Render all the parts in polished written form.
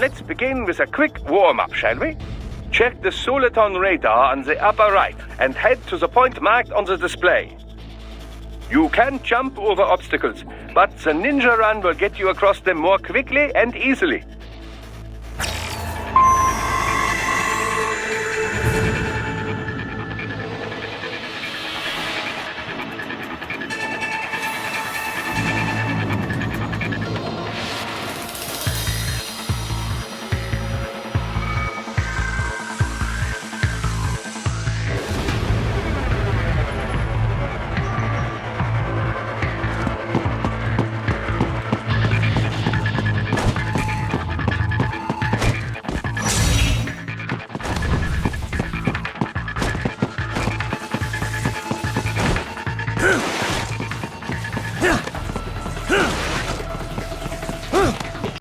Let's begin with a quick warm-up, shall we? Check the Soliton radar on the upper right and head to the point marked on the display. You can jump over obstacles, but the ninja run will get you across them more quickly and easily.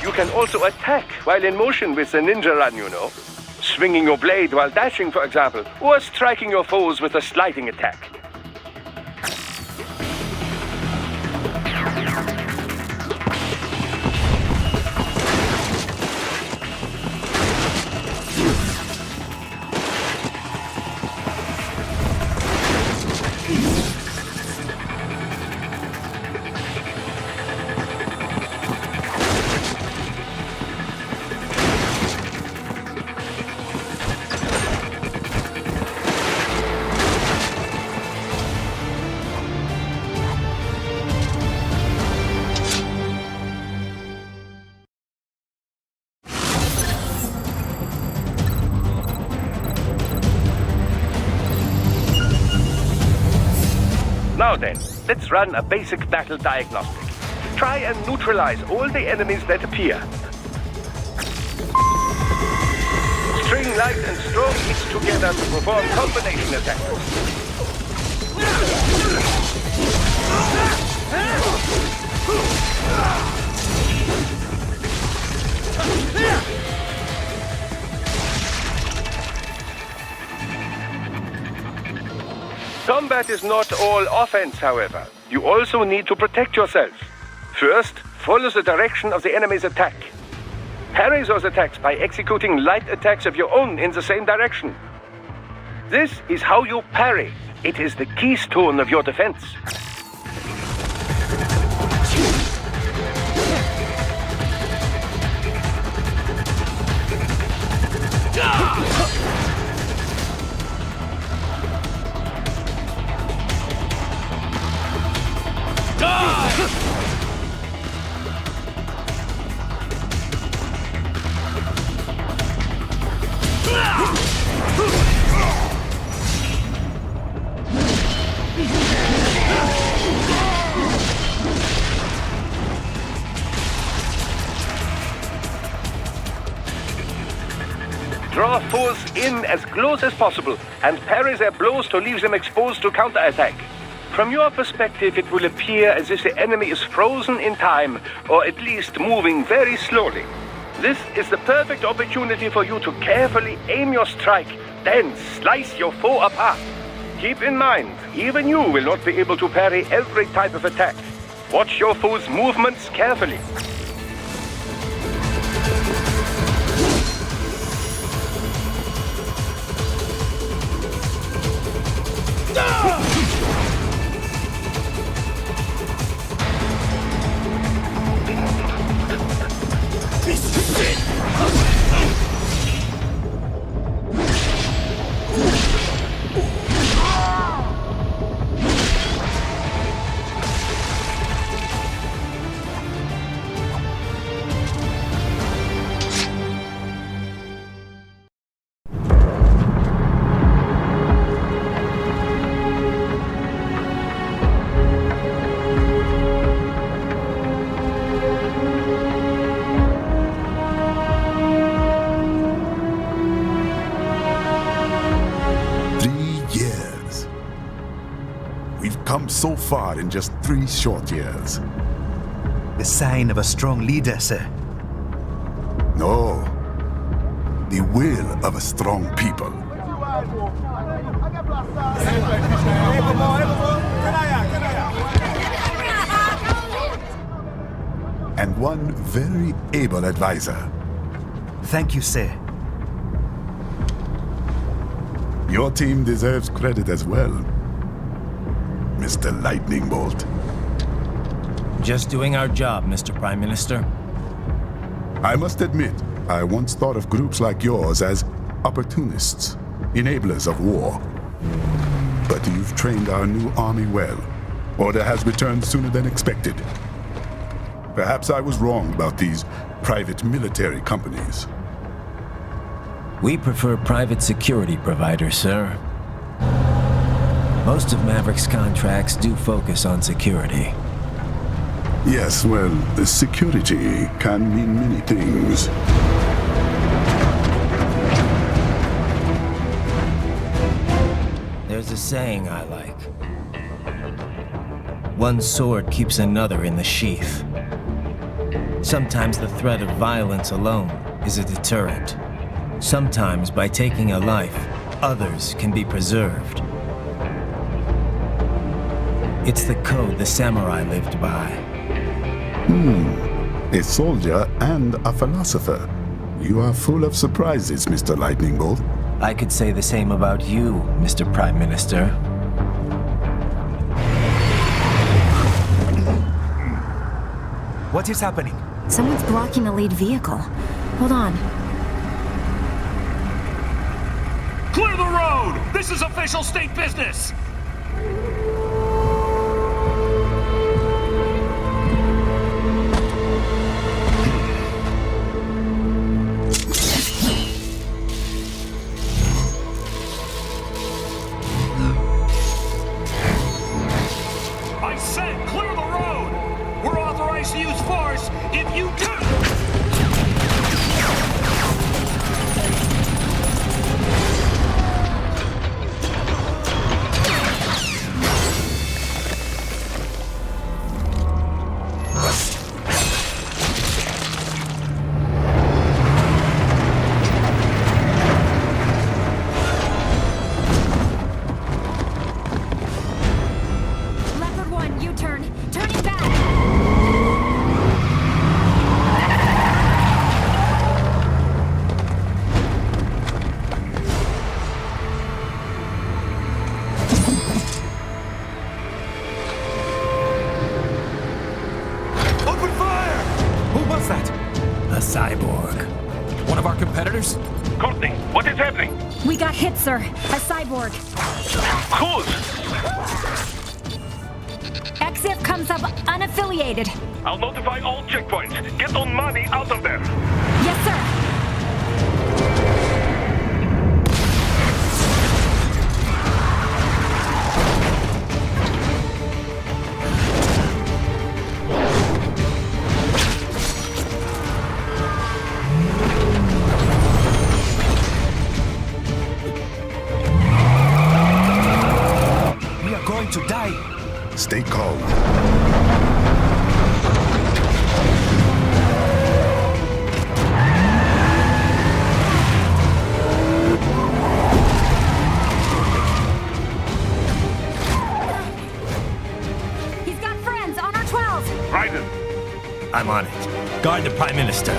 You can also attack while in motion with the ninja run, you know. Swinging your blade while dashing, for example, or striking your foes with a sliding attack. Now then, let's run a basic battle diagnostic. Try and neutralize all the enemies that appear. String light and strong hits together to perform combination attacks. Combat is not all offense, however. You also need to protect yourself. First, follow the direction of the enemy's attack. Parry those attacks by executing light attacks of your own in the same direction. This is how you parry. It is the keystone of your defense. Draw foes in as close as possible and parry their blows to leave them exposed to counterattack. From your perspective, it will appear as if the enemy is frozen in time, or at least moving very slowly. This is the perfect opportunity for you to carefully aim your strike, then slice your foe apart. Keep in mind, even you will not be able to parry every type of attack. Watch your foe's movements carefully. Come so far in just 3 short years. The sign of a strong leader, sir. No. The will of a strong people. And one very able advisor. Thank you, sir. Your team deserves credit as well, Mr. Lightning Bolt. Just doing our job, Mr. Prime Minister. I must admit, I once thought of groups like yours as opportunists, enablers of war. But you've trained our new army well. Order has returned sooner than expected. Perhaps I was wrong about these private military companies. We prefer private security providers, sir. Most of Maverick's contracts do focus on security. Yes, well, security can mean many things. There's a saying I like. One sword keeps another in the sheath. Sometimes the threat of violence alone is a deterrent. Sometimes by taking a life, others can be preserved. It's the code the samurai lived by. A soldier and a philosopher. You are full of surprises, Mr. Lightning Bolt. I could say the same about you, Mr. Prime Minister. What is happening? Someone's blocking the lead vehicle. Hold on. Clear the road! This is official state business! I said clear the road! We're authorized to use force if you do! Leopard 1, U-turn. Turning back. Open fire! Who was that? A cyborg. One of our competitors? Courtney, what is happening? We got hit, sir. A cyborg. Whose? XF comes up unaffiliated. I'll notify all checkpoints. Get on money out of there. Yes, sir. We are going to die. Stay calm. He's got friends on our 12. Raiden, I'm on it. Guard the Prime Minister.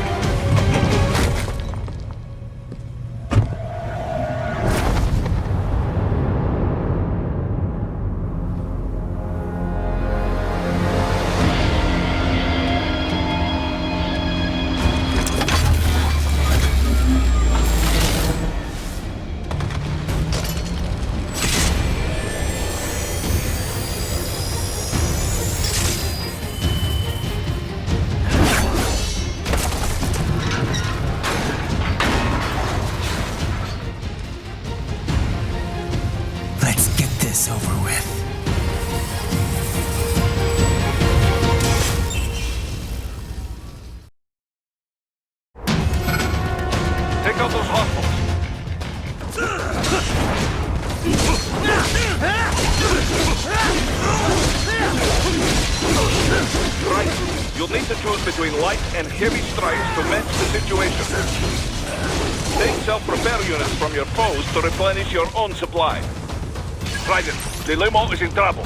Let's get this over with. take out those hostiles. Right. You'll need to choose between light and heavy strikes to match the situation. Take self-repair units from your foes to replenish your own supply. Raiden, the limo is in trouble.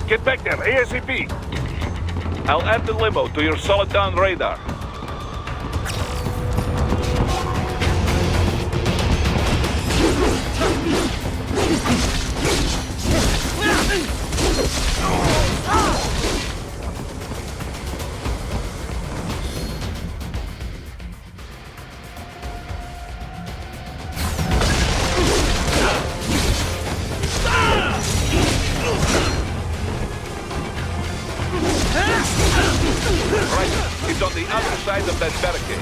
Get back there, ASAP. I'll add the limo to your solid down radar. Right, it's on the other side of that barricade.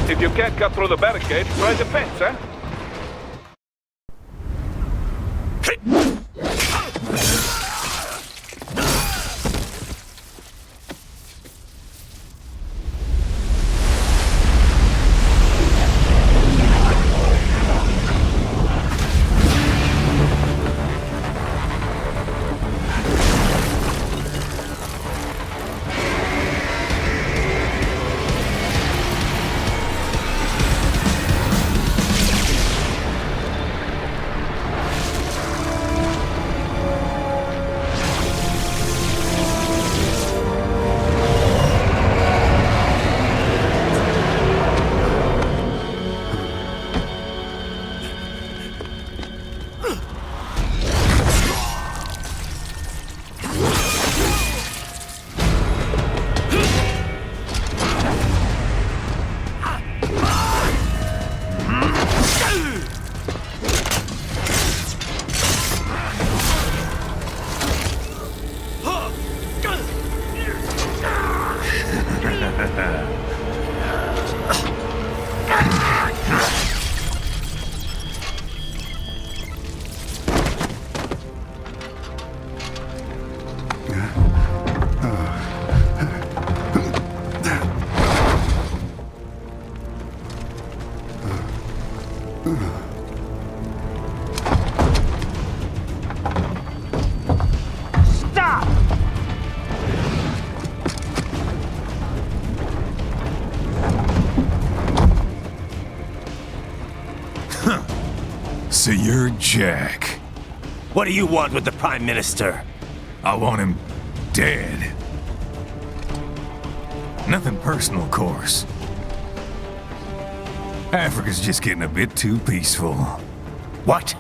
If you can't cut through the barricade, try the fence, eh? So you're Jack. What do you want with the Prime Minister? I want him dead. Nothing personal, of course. Africa's just getting a bit too peaceful. What?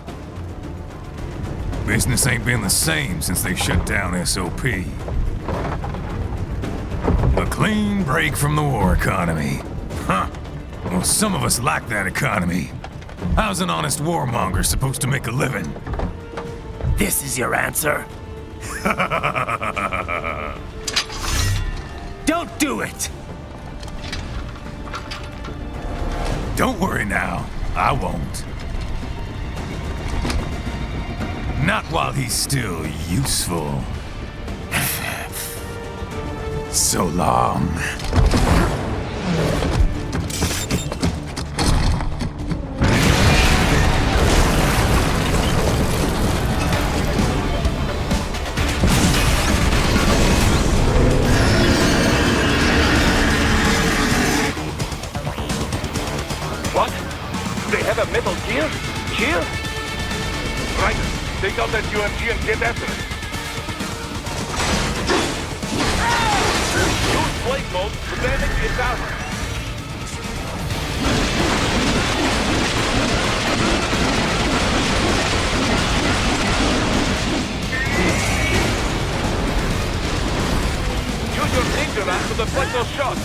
Business ain't been the same since they shut down SOP. A clean break from the war economy. Huh. Well, some of us like that economy. How's an honest warmonger supposed to make a living? This is your answer? Don't do it! Don't worry now. I won't. Not while he's still useful. So long. What? They have a metal gear? Gear? Right. Take out that UMG and get after it. Use blade mode to damage its armor. Use your ninja knife to deflect those shots.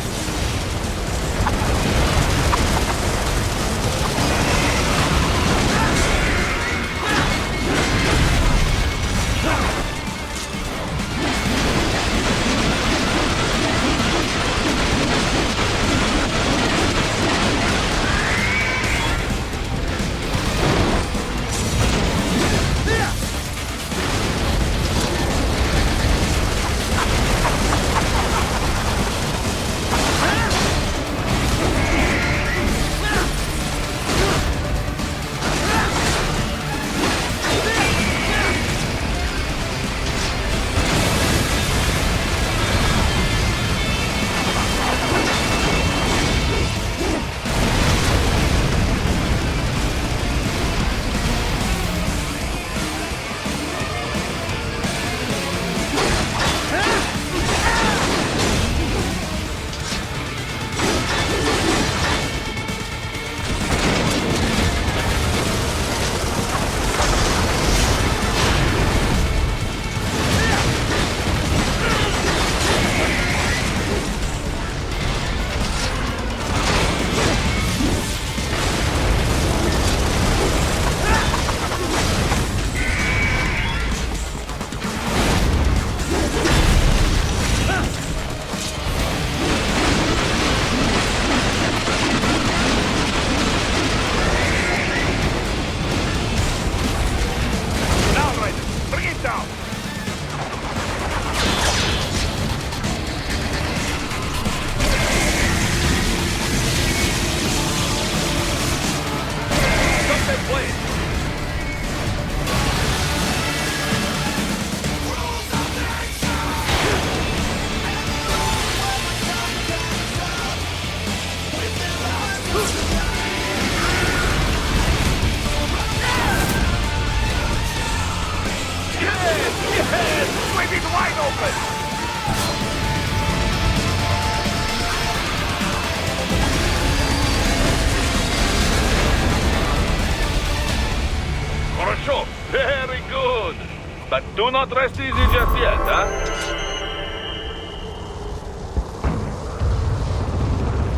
but do not rest easy just yet, huh?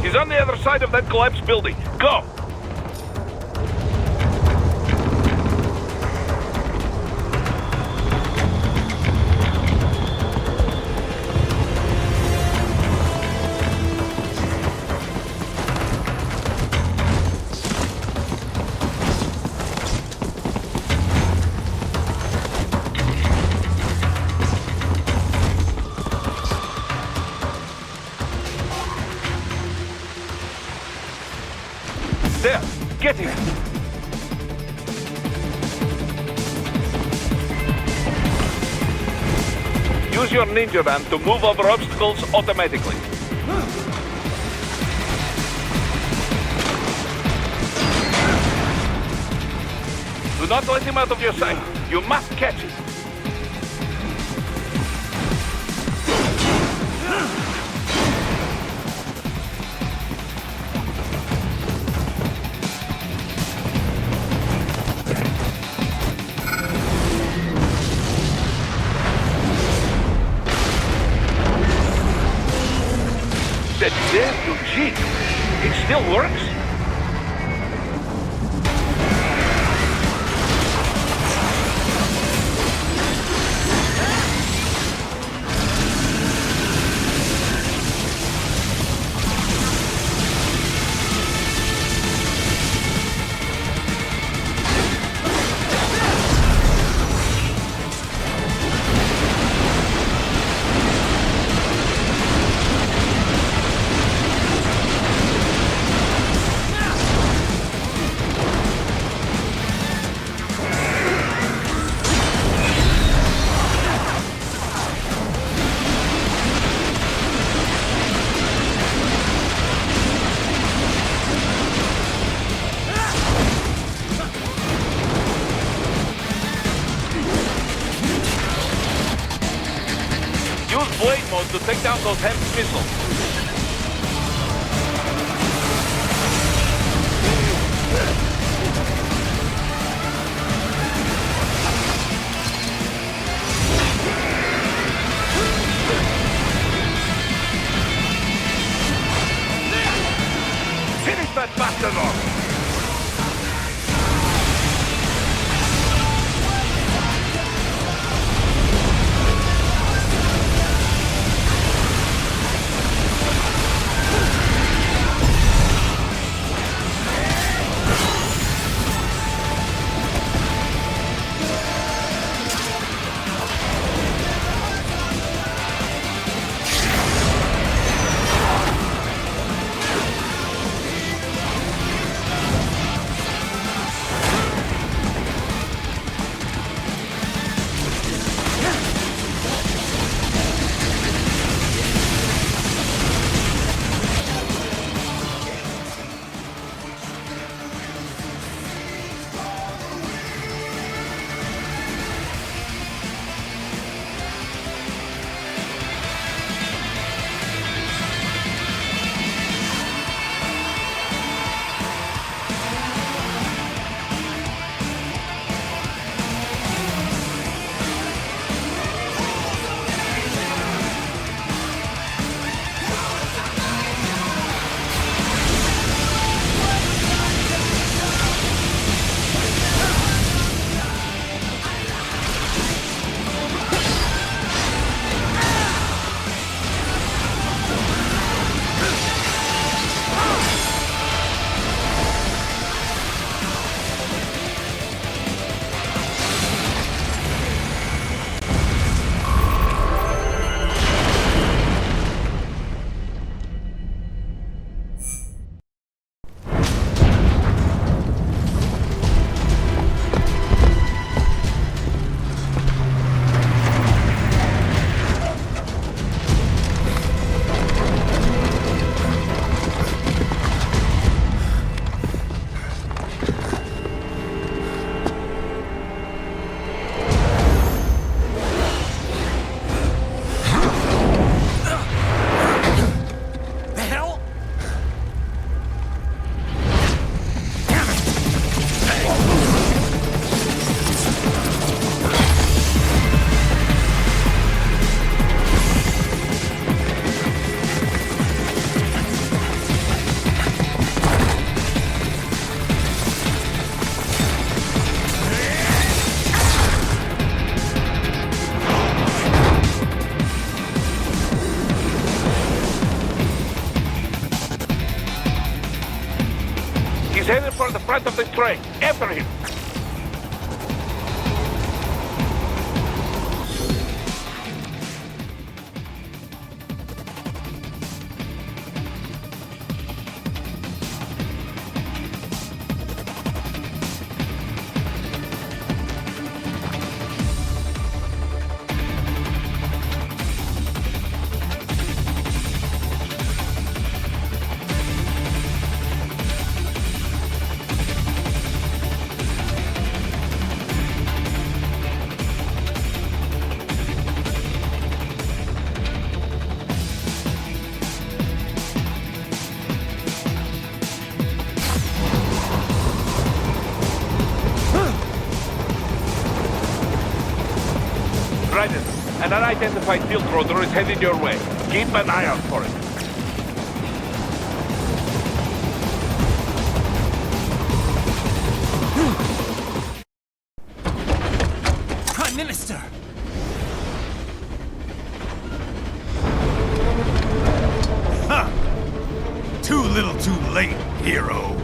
He's on the other side of that collapsed building. Go! There! Get him! Use your ninja van to move over obstacles automatically. Do not let him out of your sight. You must catch him. That damn Eugene! It still works? Use blade mode to take down those heavy missiles. Finish that bastard off! headed for the front of the train. After him. Raiden, an unidentified field rotor is headed your way. Keep an eye out for it. Prime Minister! Too little too late, hero.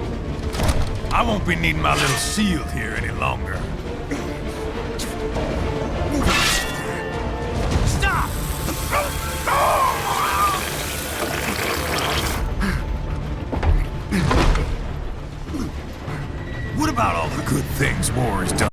I won't be needing my little shield here any longer. Stop! What about all the good things war has done?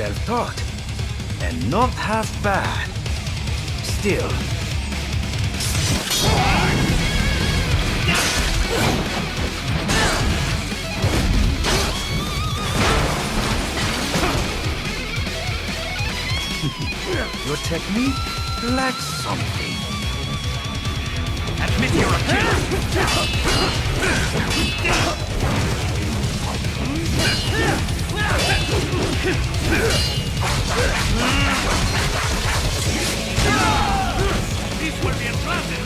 well taught. And not half bad. Still. Your technique lacks something. Admit you're a killer! These will be implanted!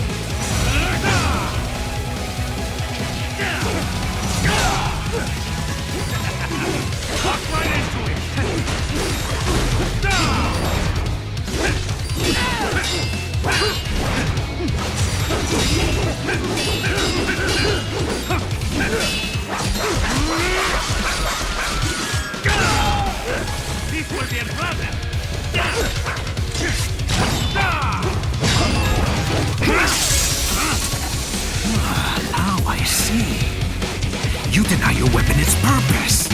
Walk right into it! These will be implanted! Now I see. You deny your weapon its purpose.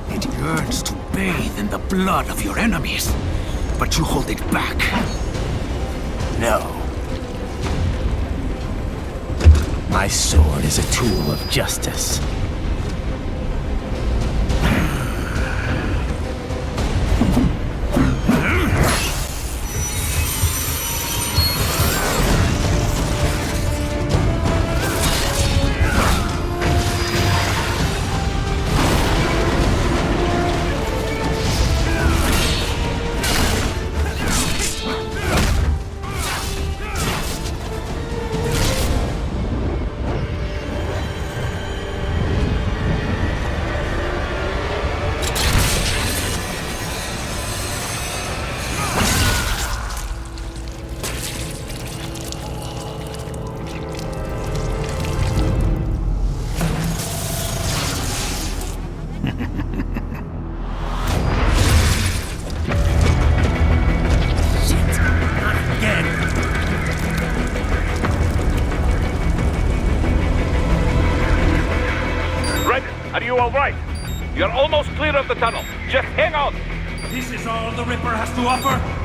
It yearns to bathe in the blood of your enemies, but you hold it back. No. My sword is a tool of justice. Are you all right? You're almost clear of the tunnel. Just hang on. This is all the Ripper has to offer?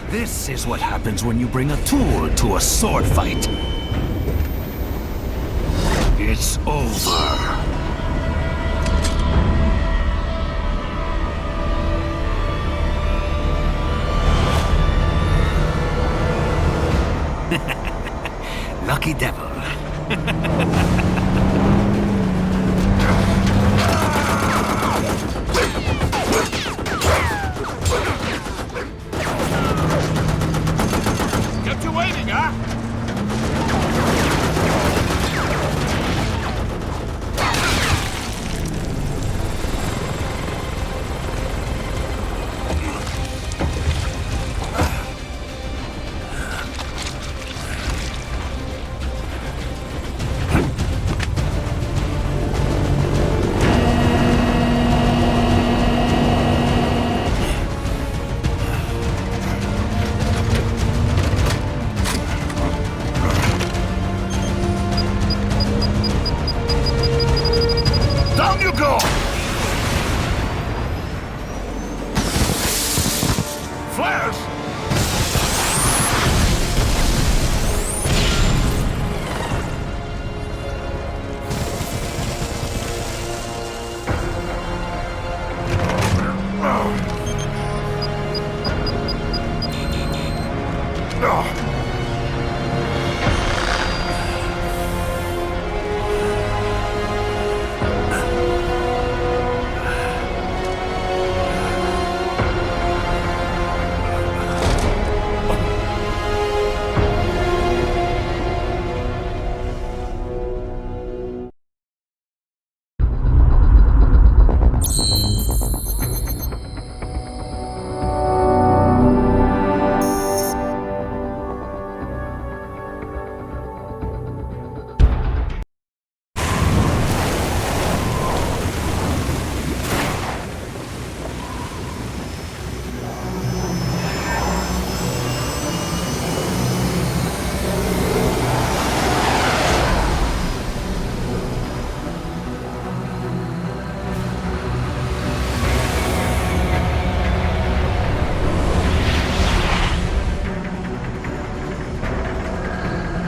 This is what happens when you bring a tool to a sword fight. It's over. Lucky devil. Kept you waiting, huh?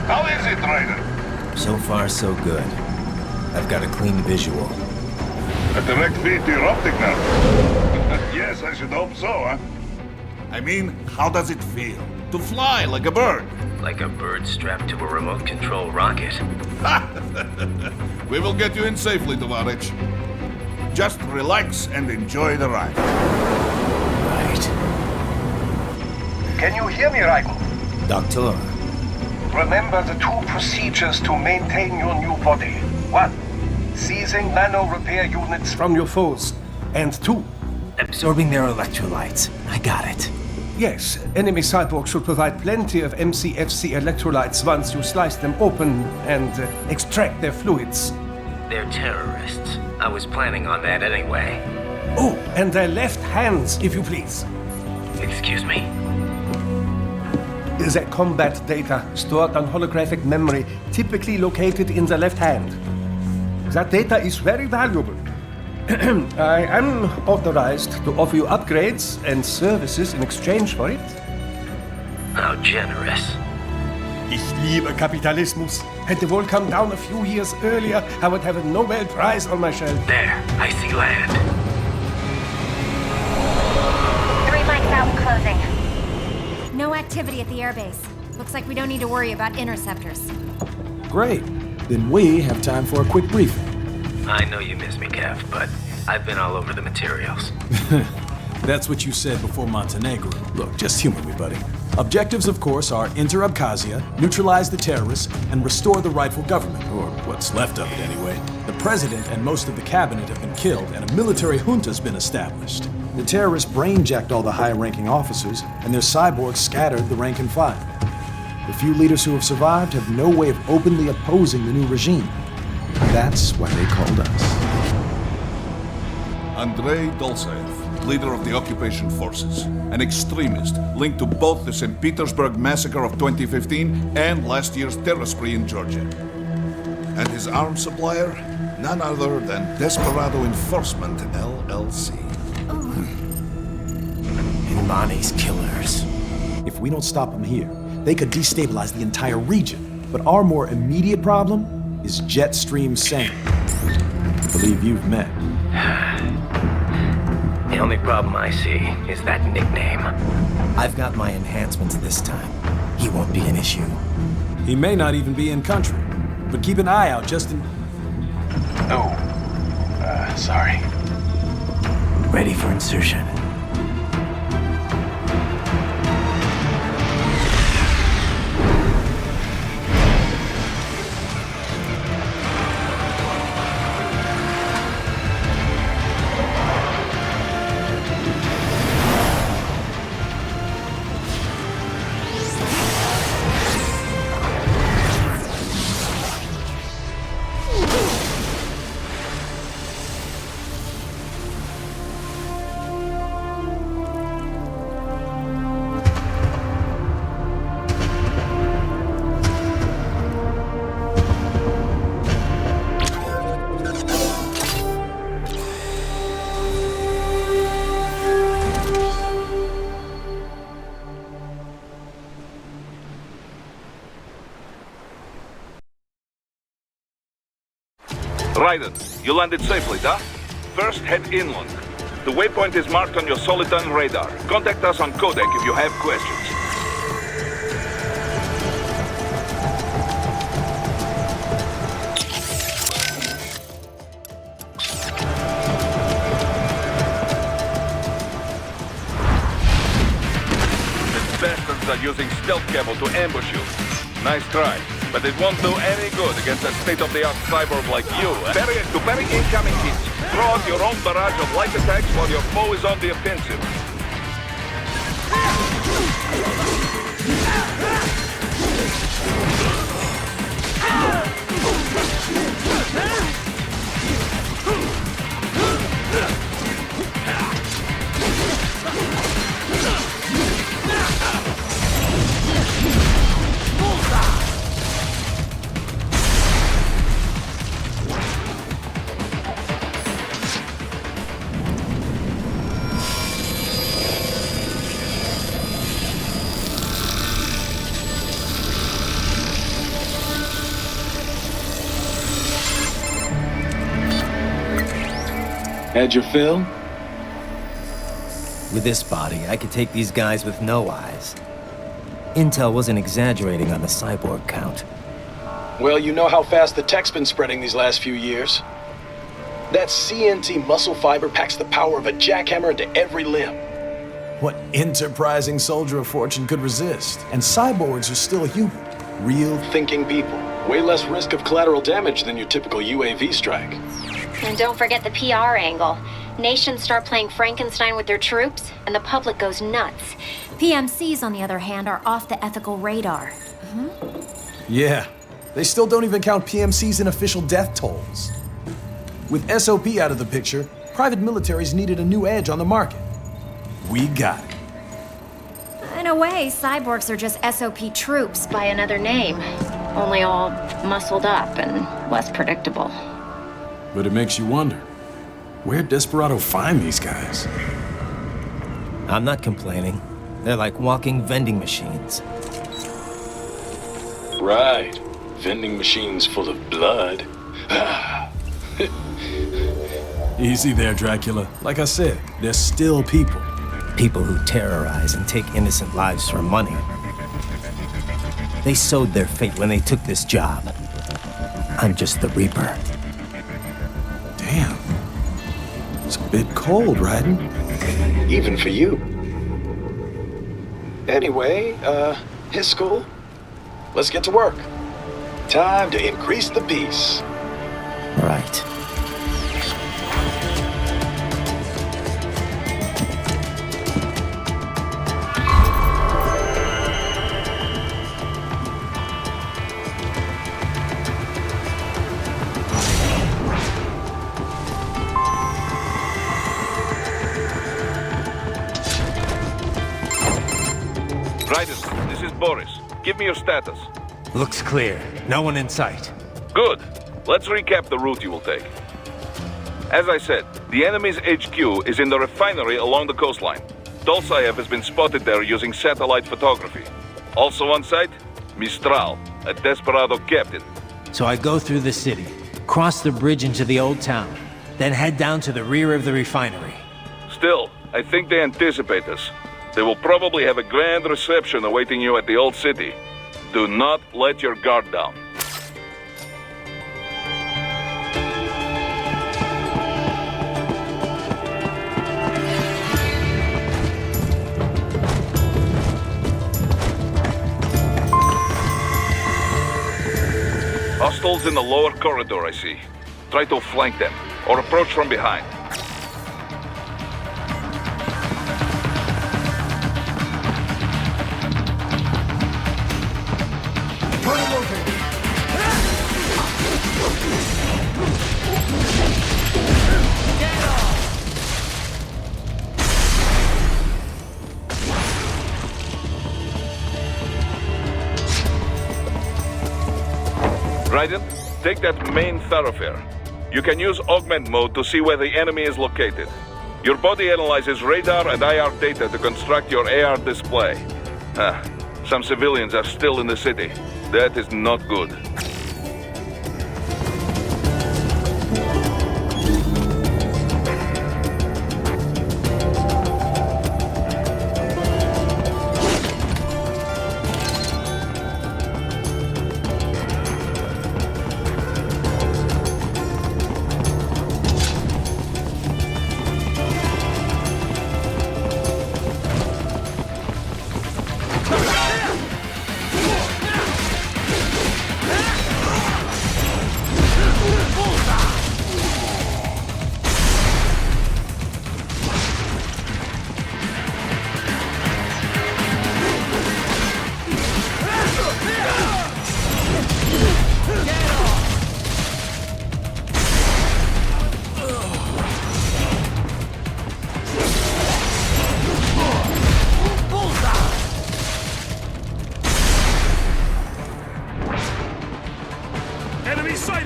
How is it, Ryder? So far, so good. I've got a clean visual. A direct feed to your optic now. Yes, I should hope so, huh? I mean, how does it feel? To fly like a bird? Like a bird strapped to a remote control rocket. We will get you in safely, Tovarich. Just relax and enjoy the ride. Right. Can you hear me, Ryder? Doctor. Remember the two procedures to maintain your new body. 1. Seizing nano repair units from your foes. And 2. Absorbing their electrolytes. I got it. Yes, enemy cyborgs should provide plenty of MCFC electrolytes once you slice them open and extract their fluids. They're terrorists. I was planning on that anyway. Oh, and their left hands, if you please. Excuse me? The combat data stored on holographic memory, typically located in the left hand. That data is very valuable. I am authorized to offer you upgrades and services in exchange for it. How generous. Ich liebe Kapitalismus. Had the wall come down a few years earlier, I would have a Nobel Prize on my shelf. There, I see land. 3 mics out and closing. No activity at the airbase. Looks like we don't need to worry about interceptors. Great. Then we have time for a quick briefing. I know you miss me, Kev, but I've been all over the materials. That's what you said before Montenegro. Look, just humor me, buddy. Objectives, of course, are enter Abkhazia, neutralize the terrorists, and restore the rightful government, or what's left of it anyway. The president and most of the cabinet have been killed, and a military junta's been established. The terrorists brain-jacked all the high-ranking officers, and their cyborgs scattered the rank and file. The few leaders who have survived have no way of openly opposing the new regime. That's why they called us. Andrei Dolzaev, leader of the occupation forces, an extremist linked to both the St. Petersburg massacre of 2015 and last year's terror spree in Georgia. And his arms supplier, none other than Desperado Enforcement, LLC. Imani's killers. If we don't stop them here, they could destabilize the entire region. But our more immediate problem is Jetstream Sane. I believe you've met. The only problem I see is that nickname. I've got my enhancements this time. He won't be an issue. He may not even be in country, but keep an eye out just in... Oh, sorry. Ready for insertion. Raiden, you landed safely, huh? First, head inland. The waypoint is marked on your Soliton radar. Contact us on codec if you have questions. using stealth cable to ambush you. Nice try, but it won't do any good against a state-of-the-art cyborg like you. To parry incoming hits, throw out your own barrage of light attacks while your foe is on the offensive. Had your fill? With this body, I could take these guys with no eyes. Intel wasn't exaggerating on the cyborg count. Well, you know how fast the tech's been spreading these last few years. That CNT muscle fiber packs the power of a jackhammer into every limb. What enterprising soldier of fortune could resist? And cyborgs are still human. Real thinking people. Way less risk of collateral damage than your typical UAV strike. And don't forget the PR angle. Nations start playing Frankenstein with their troops, and the public goes nuts. PMCs, on the other hand, are off the ethical radar. Yeah, they still don't even count PMCs in official death tolls. With SOP out of the picture, private militaries needed a new edge on the market. We got it. In a way, cyborgs are just SOP troops by another name. Only all muscled up and less predictable. But it makes you wonder, where'd Desperado find these guys? I'm not complaining. They're like walking vending machines. Right. Vending machines full of blood. Easy there, Dracula. Like I said, they're still people. People who terrorize and take innocent lives for money. They sowed their fate when they took this job. I'm just the Reaper. Damn. It's a bit cold, Raiden. Even for you. Anyway, his school. Let's get to work. Time to increase the peace. Right. Raiden, this is Boris. Give me your status. Looks clear. No one in sight. Good. Let's recap the route you will take. As I said, the enemy's HQ is in the refinery along the coastline. Dolsaev has been spotted there using satellite photography. Also on site, Mistral, a Desperado captain. So I go through the city, cross the bridge into the old town, then head down to the rear of the refinery. Still, I think they anticipate us. They will probably have a grand reception awaiting you at the old city. Do not let your guard down. Hostiles in the lower corridor, I see. Try to flank them, or approach from behind. Raiden, take that main thoroughfare. You can use augment mode to see where the enemy is located. Your body analyzes radar and IR data to construct your AR display. Some civilians are still in the city. That is not good.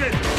targeted!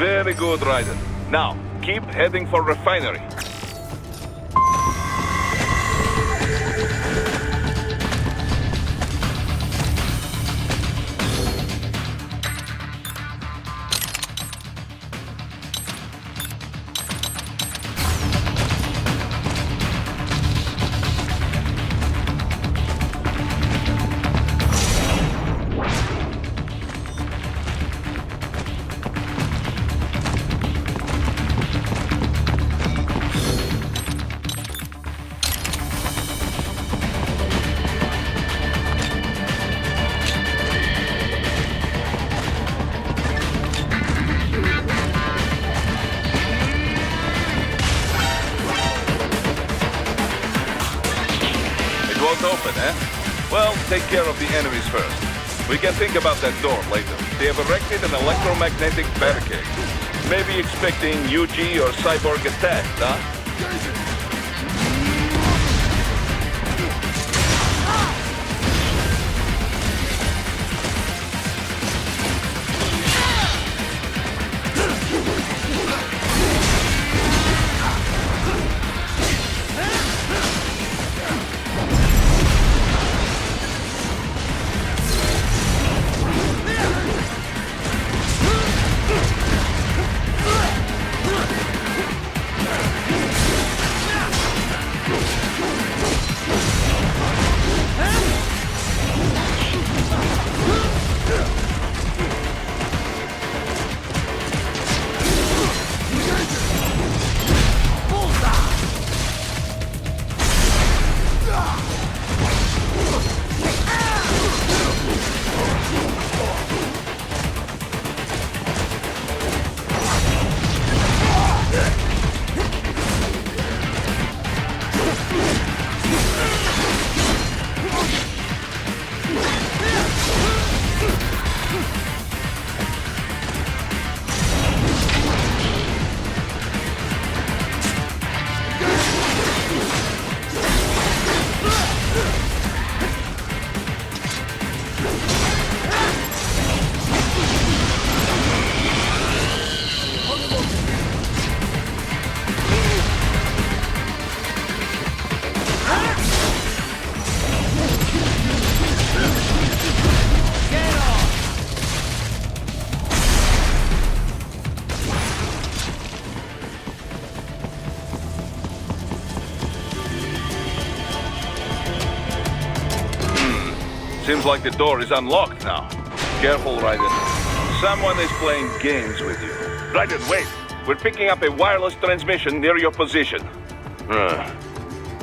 Very good, Raiden. Now, keep heading for refinery. Open, eh? Well, take care of the enemies first. We can think about that door later. They have erected an electromagnetic barricade. Maybe expecting UG or cyborg attack, huh? Seems like the door is unlocked now. Careful, Raiden. Someone is playing games with you. Raiden, wait. We're picking up a wireless transmission near your position.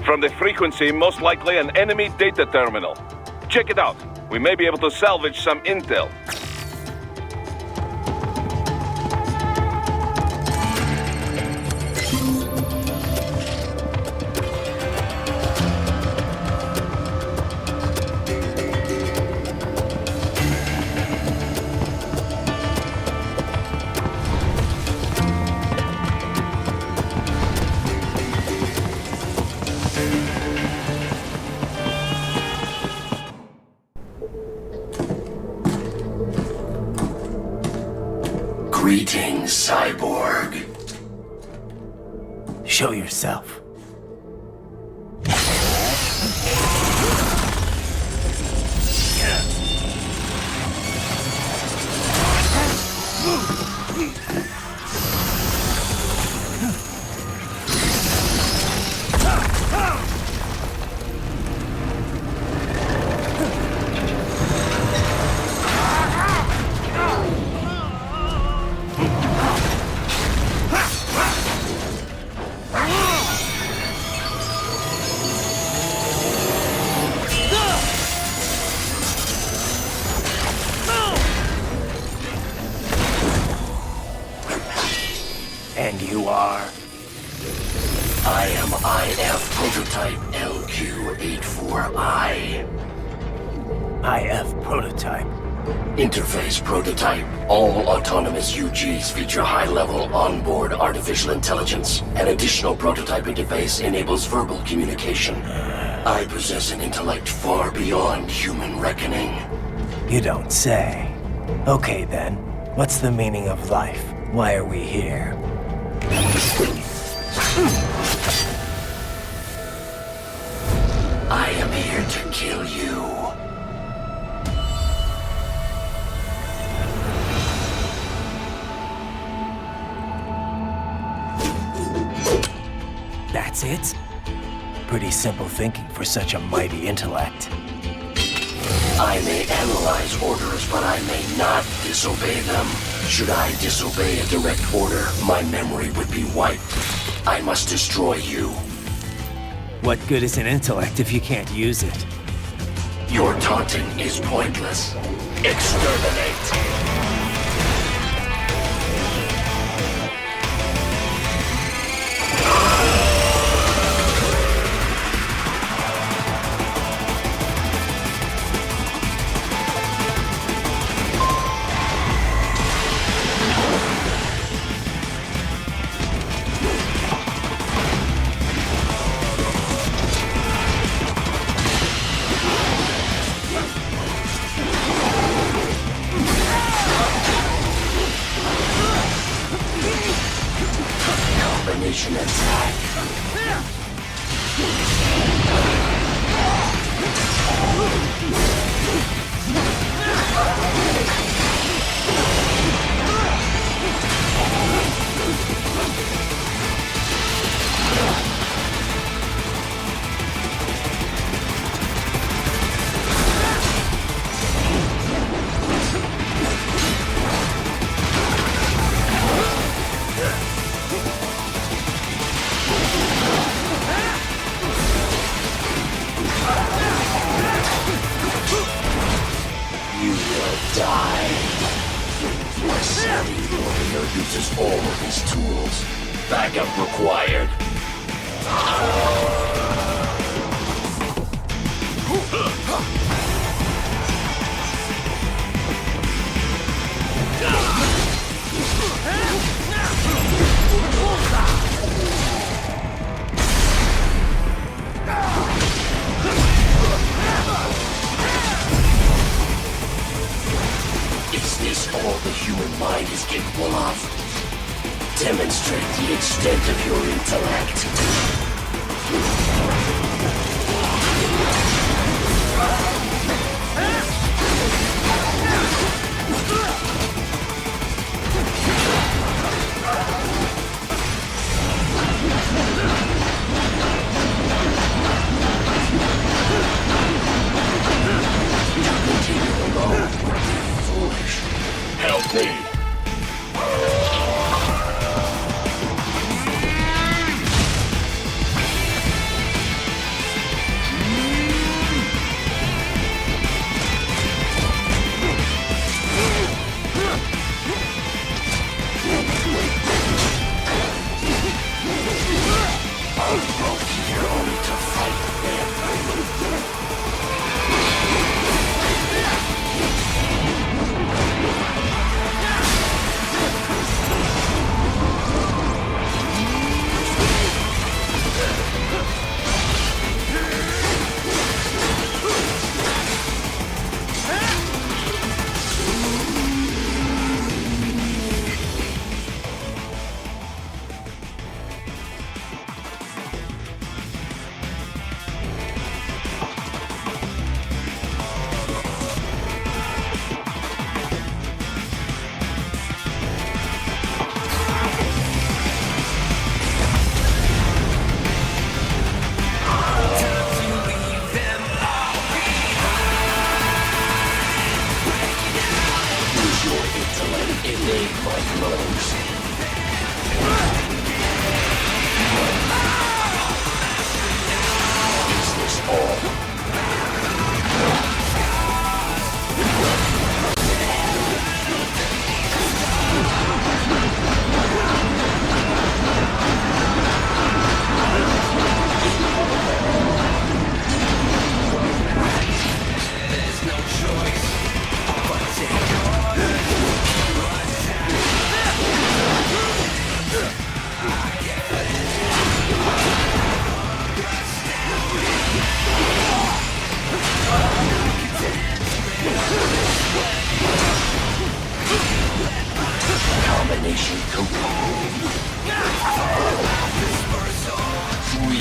From the frequency, most likely an enemy data terminal. Check it out. We may be able to salvage some intel. Greetings, cyborg. Show yourself. And you are? I am IF Prototype LQ84I. IF Prototype. Interface Prototype. All autonomous UGs feature high-level onboard artificial intelligence. An additional prototype interface enables verbal communication. I possess an intellect far beyond human reckoning. You don't say. Okay then, what's the meaning of life? Why are we here? I am here to kill you. That's it? Pretty simple thinking for such a mighty intellect. I may analyze orders, but I may not disobey them. Should I disobey a direct order, my memory would be wiped. I must destroy you. What good is an intellect if you can't use it? Your taunting is pointless. Exterminate. Combination attack. You will die. My savvy warrior uses all of his tools. Backup required. Is this all the human mind is capable of? Demonstrate the extent of your intellect.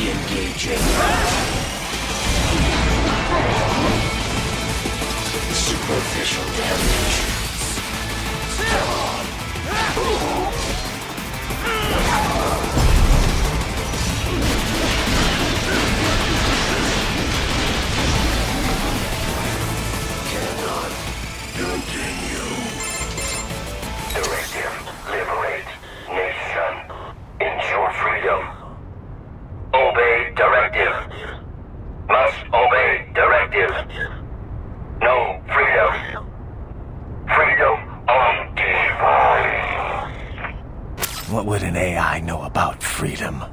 Re-engaging. Superficial damage. Cannot continue. Directive. Liberate. Nation. Ensure freedom. Obey directive. Must obey directive. No freedom. Freedom undefined. What would an AI know about freedom?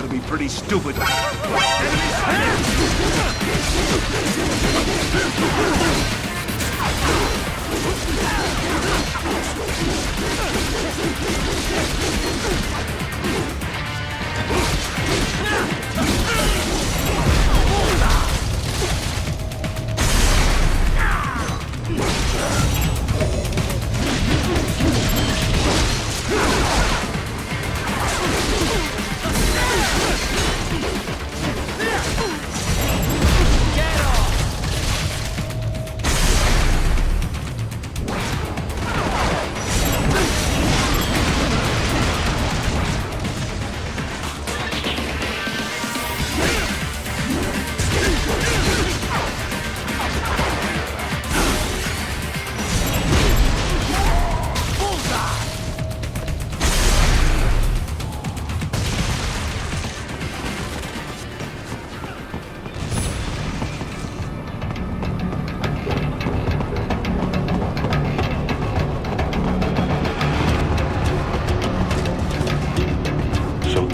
gotta be pretty stupid.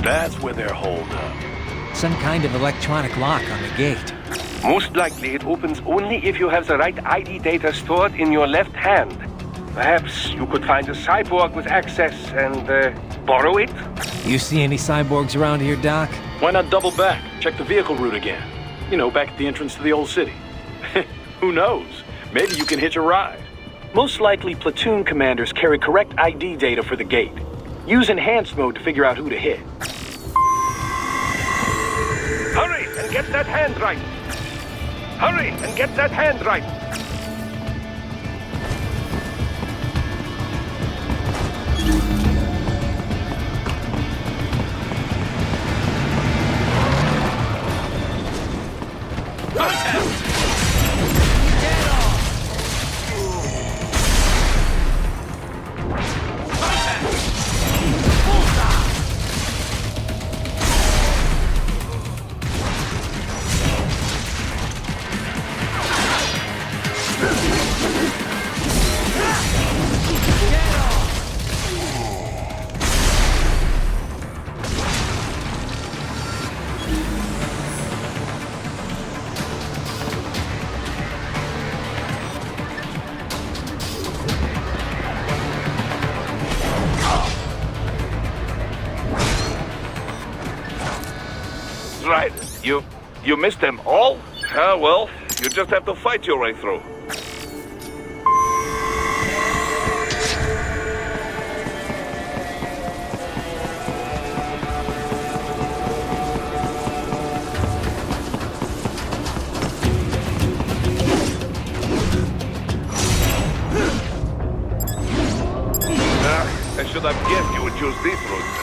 That's where they're holed up. Some kind of electronic lock on the gate. Most likely it opens only if you have the right ID data stored in your left hand. Perhaps you could find a cyborg with access and borrow it? You see any cyborgs around here, Doc? Why not double back? Check the vehicle route again. You know, back at the entrance to the old city. Who knows? Maybe you can hitch a ride. Most likely, platoon commanders carry correct ID data for the gate. Use enhanced mode to figure out who to hit. Hurry and get that hand right! Hurry and get that hand right! Right. You missed them all? Ah, well, you just have to fight your way through. I should have guessed you would choose this route.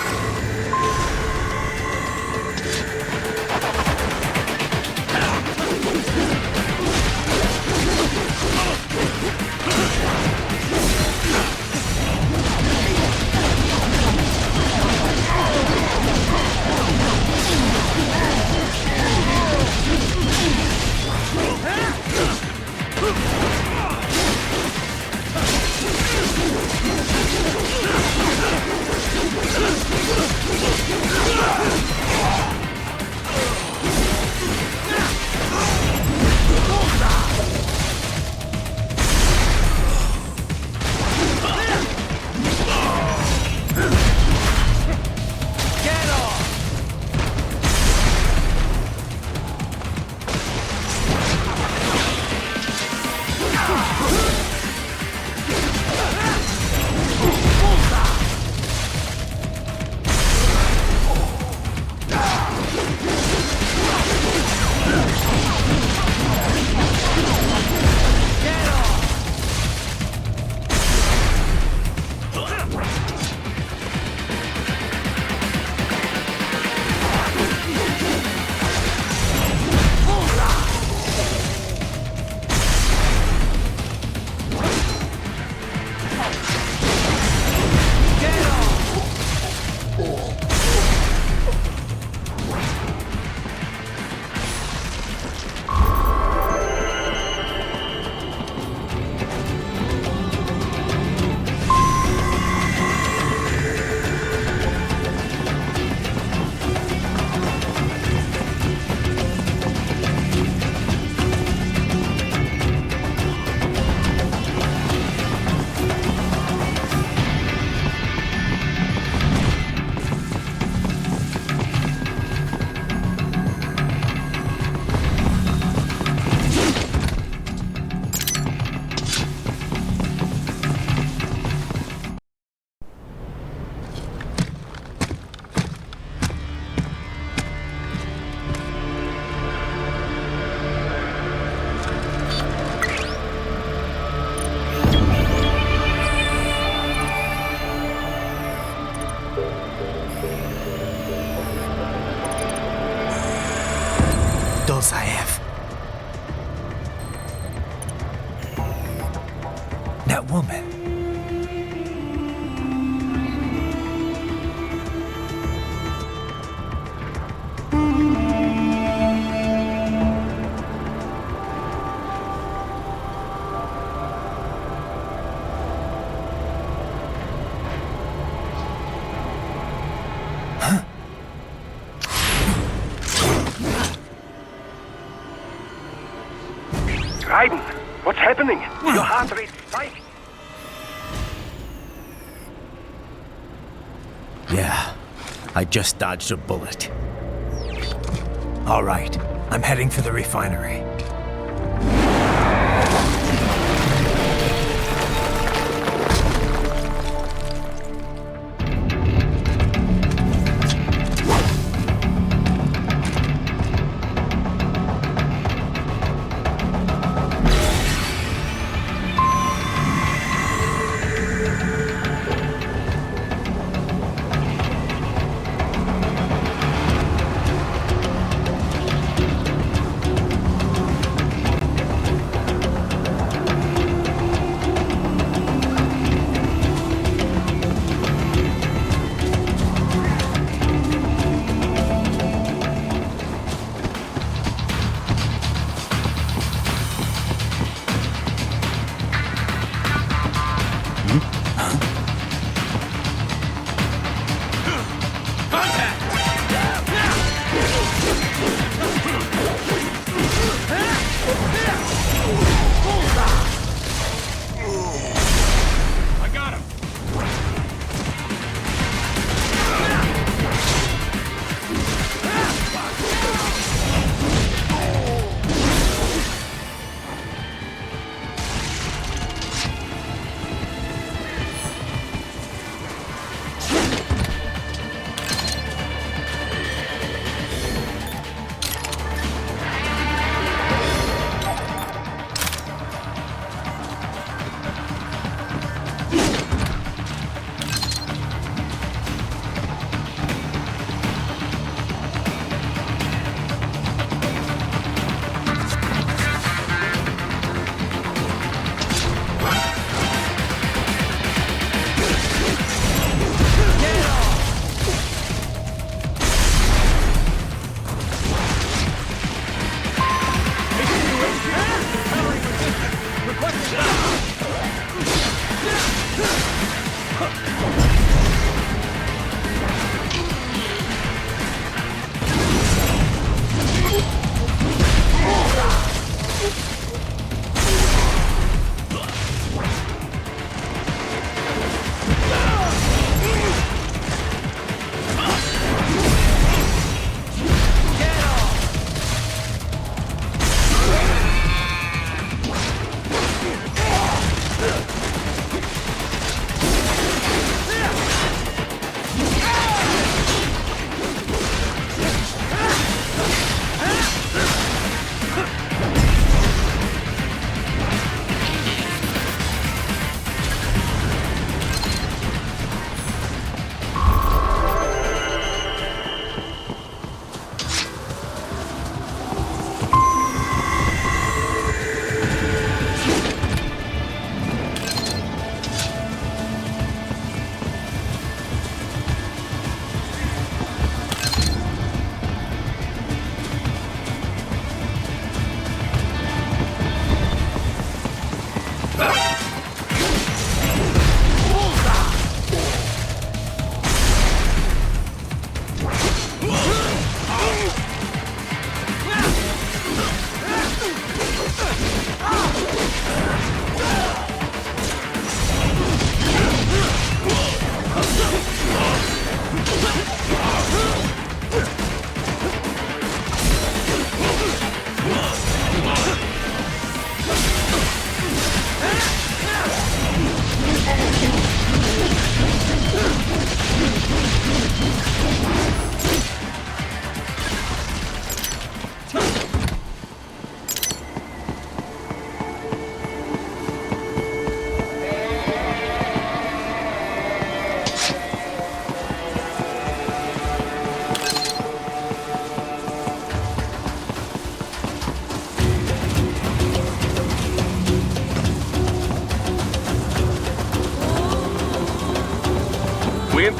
skills I have. That woman. Raiden, what's happening? Your heart rate spiked. Yeah, I just dodged a bullet. All right, I'm heading for the refinery.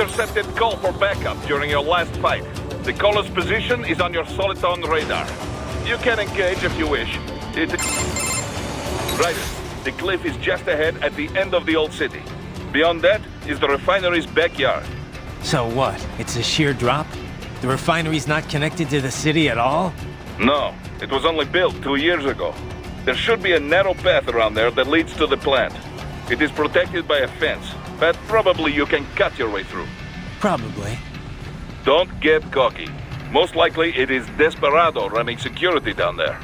intercepted call for backup during your last fight. The caller's position is on your Soliton radar. You can engage if you wish. Right. The cliff is just ahead at the end of the old city. Beyond that is the refinery's backyard. So what? It's a sheer drop? The refinery's not connected to the city at all? No, it was only built 2 years ago. There should be a narrow path around there that leads to the plant. It is protected by a fence, but probably you can cut your way through. Probably. Don't get cocky. Most likely it is Desperado running security down there.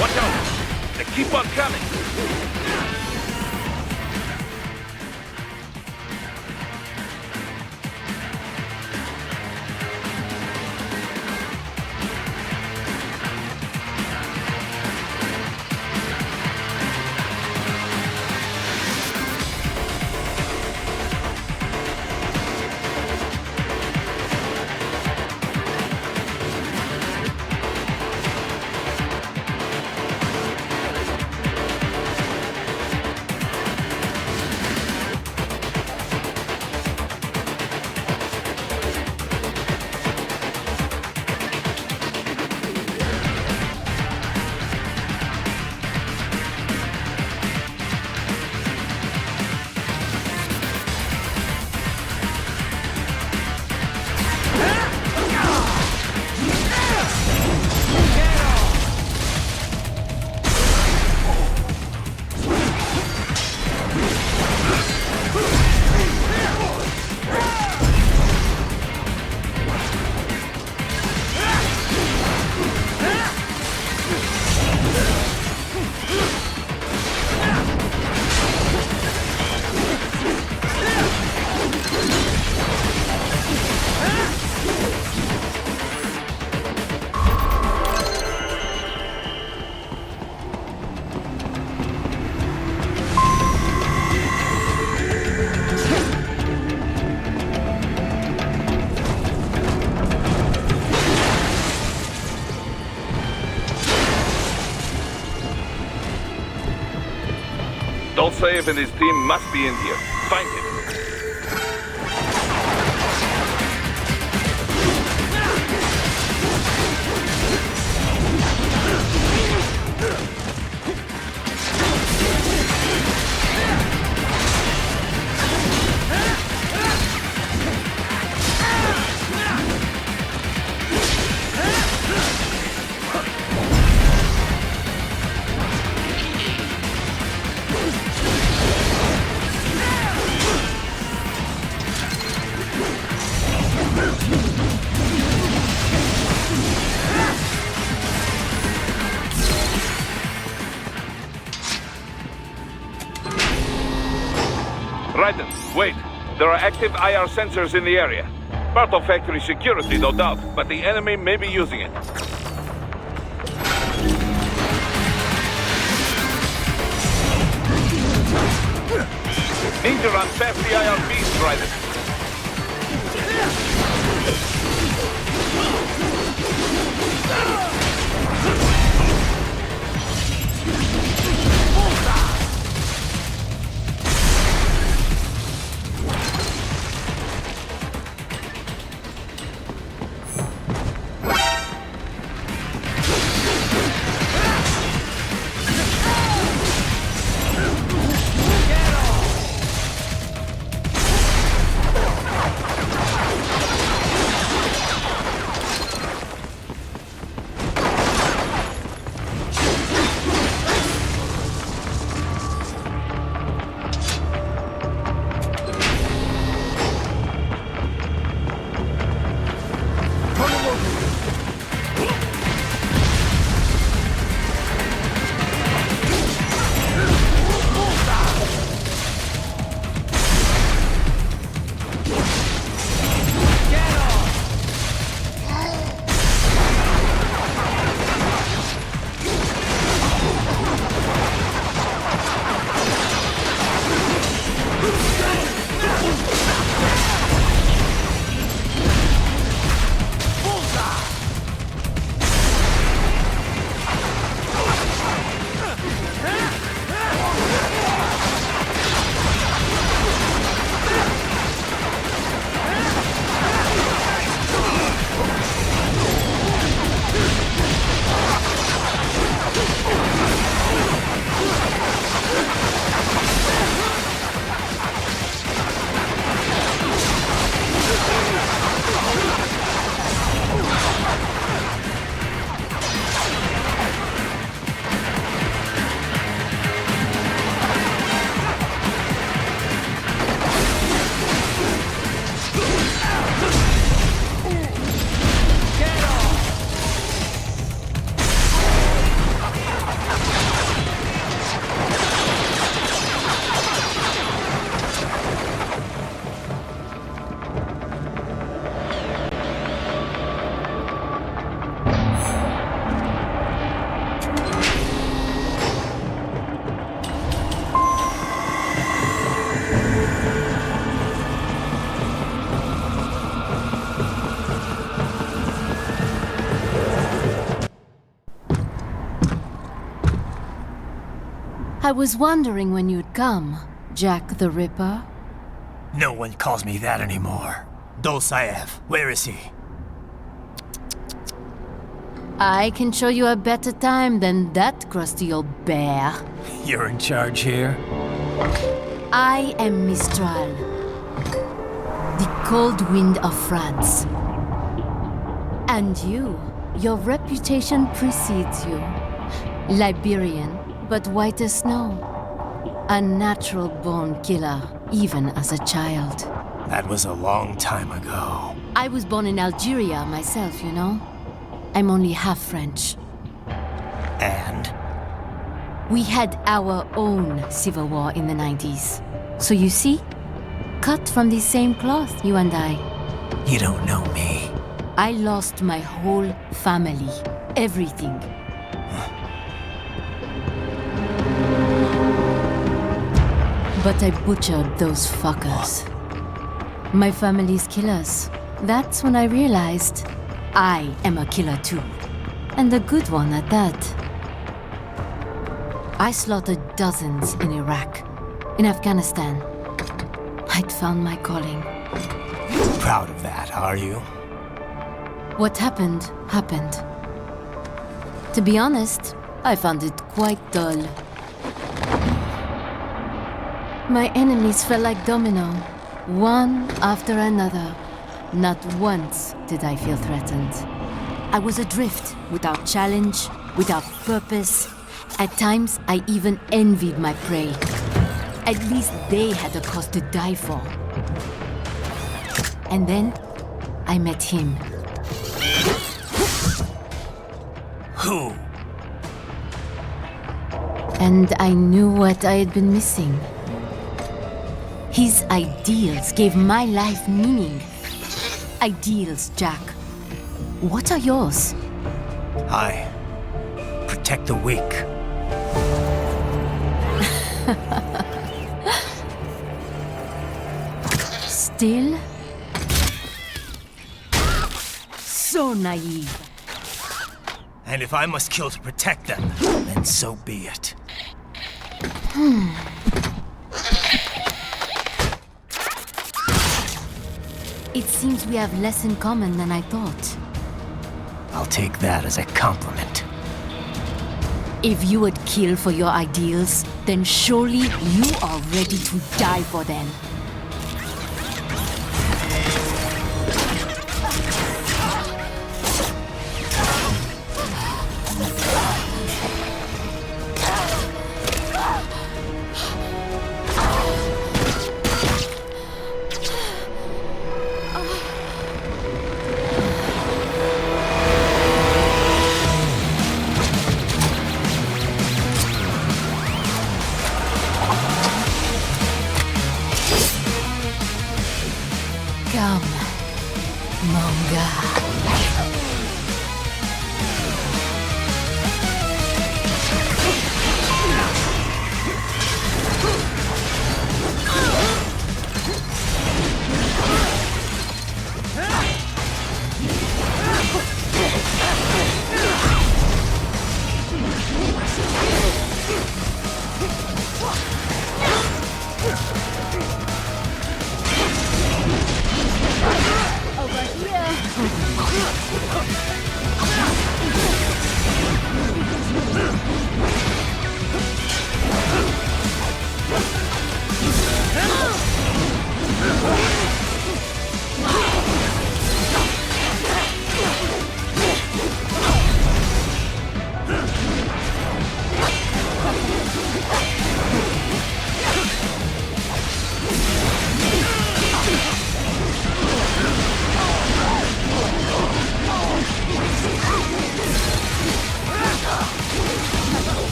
Watch out! They keep on coming! Dolcev and his team must be in here. Find him. Raiden, wait. There are active IR sensors in the area. Part of factory security, no doubt, but the enemy may be using it. Need to run past the IR beast, Raiden. I was wondering when you'd come, Jack the Ripper. No one calls me that anymore. Dolsaev, where is he? I can show you a better time than that crusty old bear. You're in charge here? I am Mistral, the cold wind of France. And your reputation precedes you. Liberian, but white as snow. A natural-born killer, even as a child. That was a long time ago. I was born in Algeria myself, you know? I'm only half French. And? We had our own civil war in the 90s. So you see? Cut from the same cloth, you and I. You don't know me. I lost my whole family. Everything. But I butchered those fuckers. My family's killers. That's when I realized I am a killer too. And a good one at that. I slaughtered dozens in Iraq, in Afghanistan. I'd found my calling. Proud of that, are you? What happened, happened. To be honest, I found it quite dull. My enemies fell like domino, one after another. Not once did I feel threatened. I was adrift, without challenge, without purpose. At times, I even envied my prey. At least they had a cause to die for. And then, I met him. Who? And I knew what I had been missing. His ideals gave my life meaning. Ideals, Jack. What are yours? I protect the weak. Still? So naive. And if I must kill to protect them, then so be it. It seems we have less in common than I thought. I'll take that as a compliment. If you would kill for your ideals, then surely you are ready to die for them.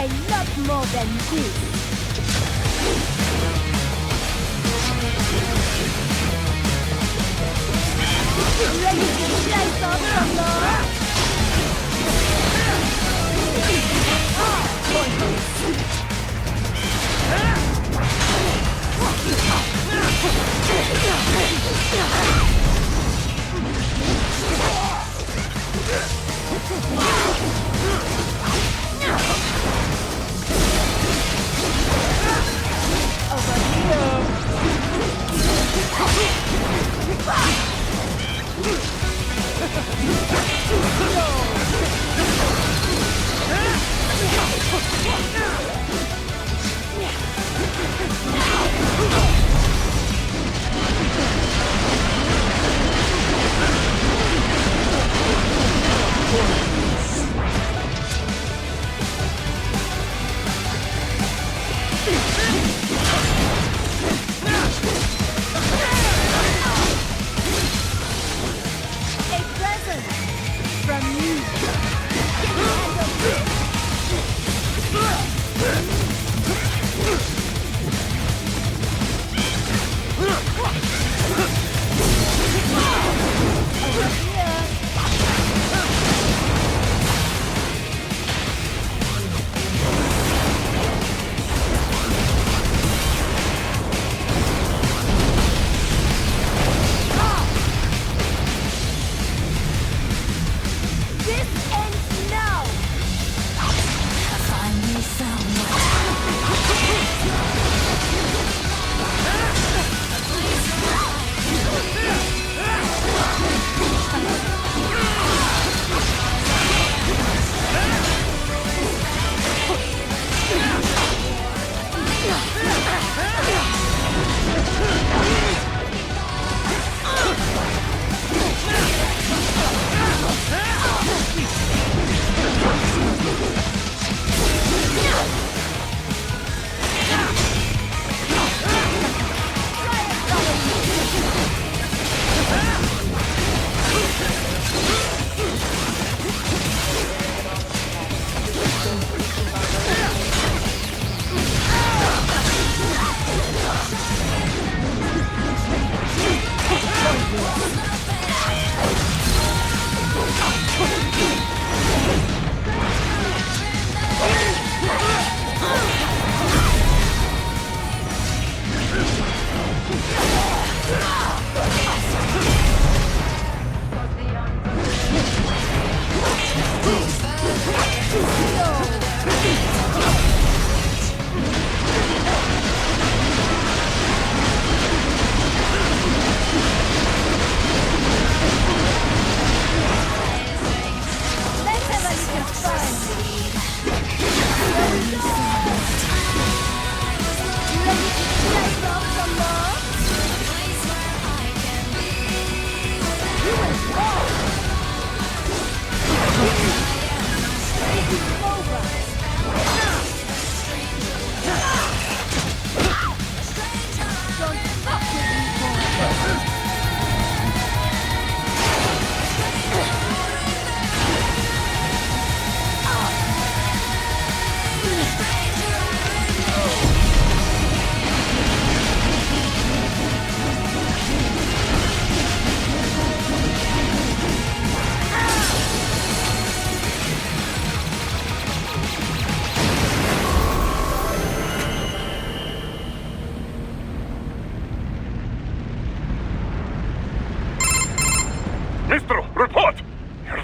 A lot more than this. Ready to slice off some more?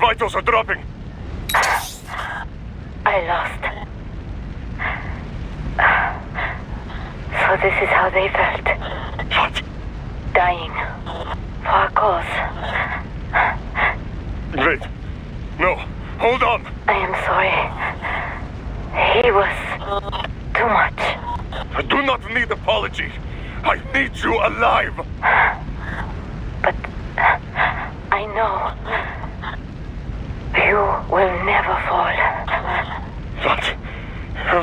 vitals are dropping. I lost. So this is how they felt. What? Dying. For a cause. Wait. No. Hold on. I am sorry. He was too much. I do not need apology. I need you alive. But I know you will never fall.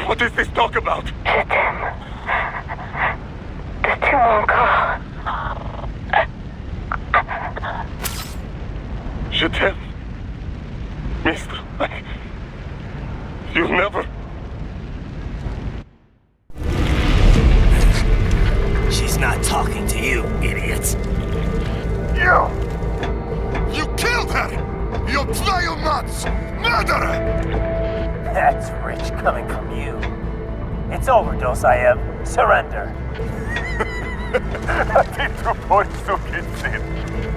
What is this talk about? Je t'aime. De tout mon corps. Je t'aime. Mister, you'll never you nuts! Murderer! That's rich coming from you. It's overdose, I have. Surrender.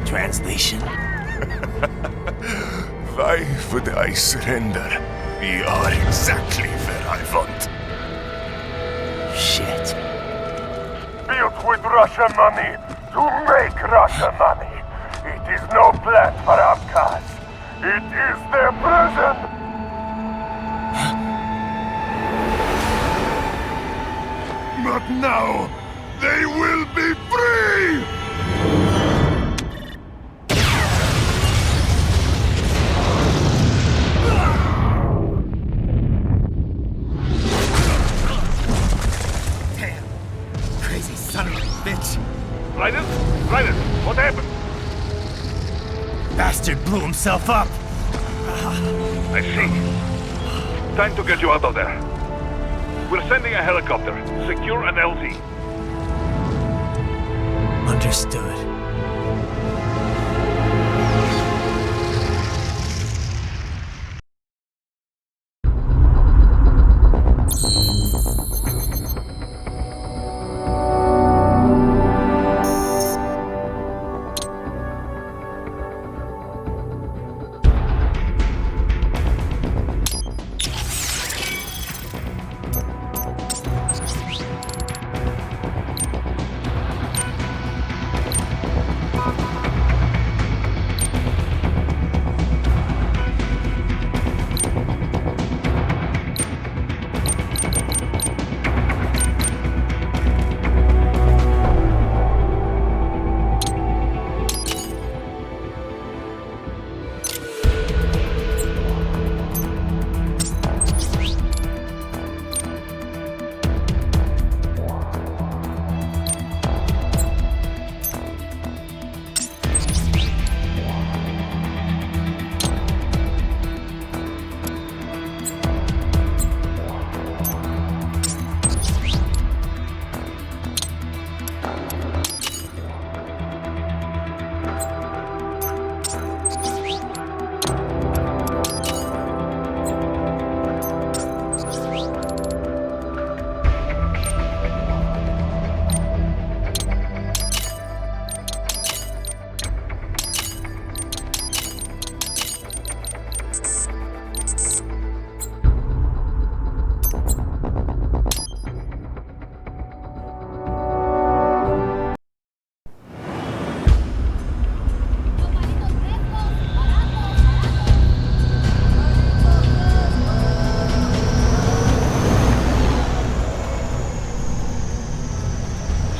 Translation? Why would I surrender? We are exactly where I want. Shit. Built with Russian money to make Russian money. It is no plan for outcasts. It is their prison. But now, they will be free! Damn. Crazy son of a bitch. Raiden? Raiden, what happened? Bastard blew himself up. I see. Time to get you out of there. We're sending a helicopter. Secure an LZ. Understood.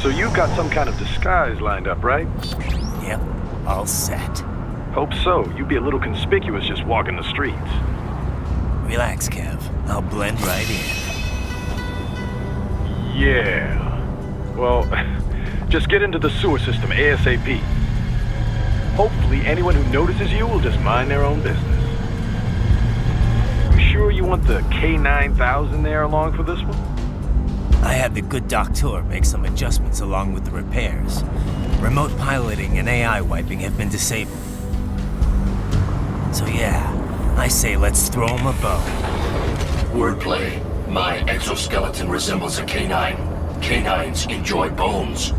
So you've got some kind of disguise lined up, right? Yep, all set. Hope so. You'd be a little conspicuous just walking the streets. Relax, Kev. I'll blend right in. Yeah. Well, just get into the sewer system ASAP. Hopefully anyone who notices you will just mind their own business. You sure you want the K9000 there along for this one? I had the good doctor make some adjustments along with the repairs. Remote piloting and AI wiping have been disabled. So yeah, I say let's throw him a bone. Wordplay. My exoskeleton resembles a canine. Canines enjoy bones.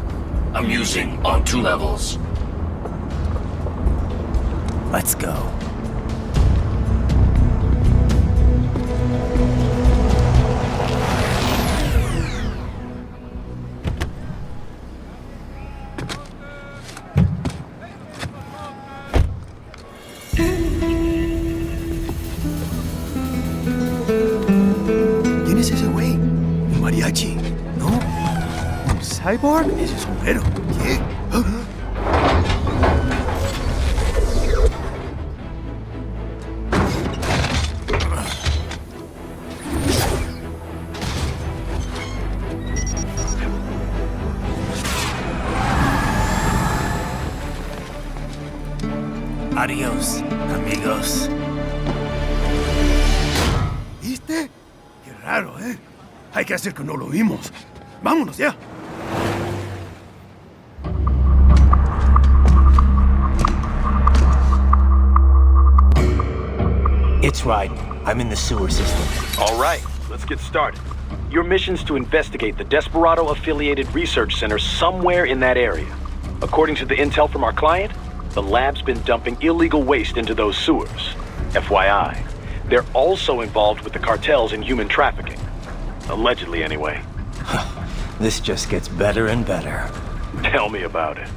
Amusing on 2 levels. Let's go. ¿Quién es ese güey? ¿Un mariachi? ¿No? ¿Un cyborg? Ese sombrero. ¿Qué? Adiós, amigos. ¿Viste? Qué raro, ¿eh? Hay que hacer que no lo vimos. Vámonos ya. It's right. I'm in the sewer system. All right, let's get started. Your mission's to investigate the Desperado-affiliated research center somewhere in that area. According to the intel from our client, the lab's been dumping illegal waste into those sewers. FYI, they're also involved with the cartels in human trafficking. Allegedly, anyway. This just gets better and better. Tell me about it.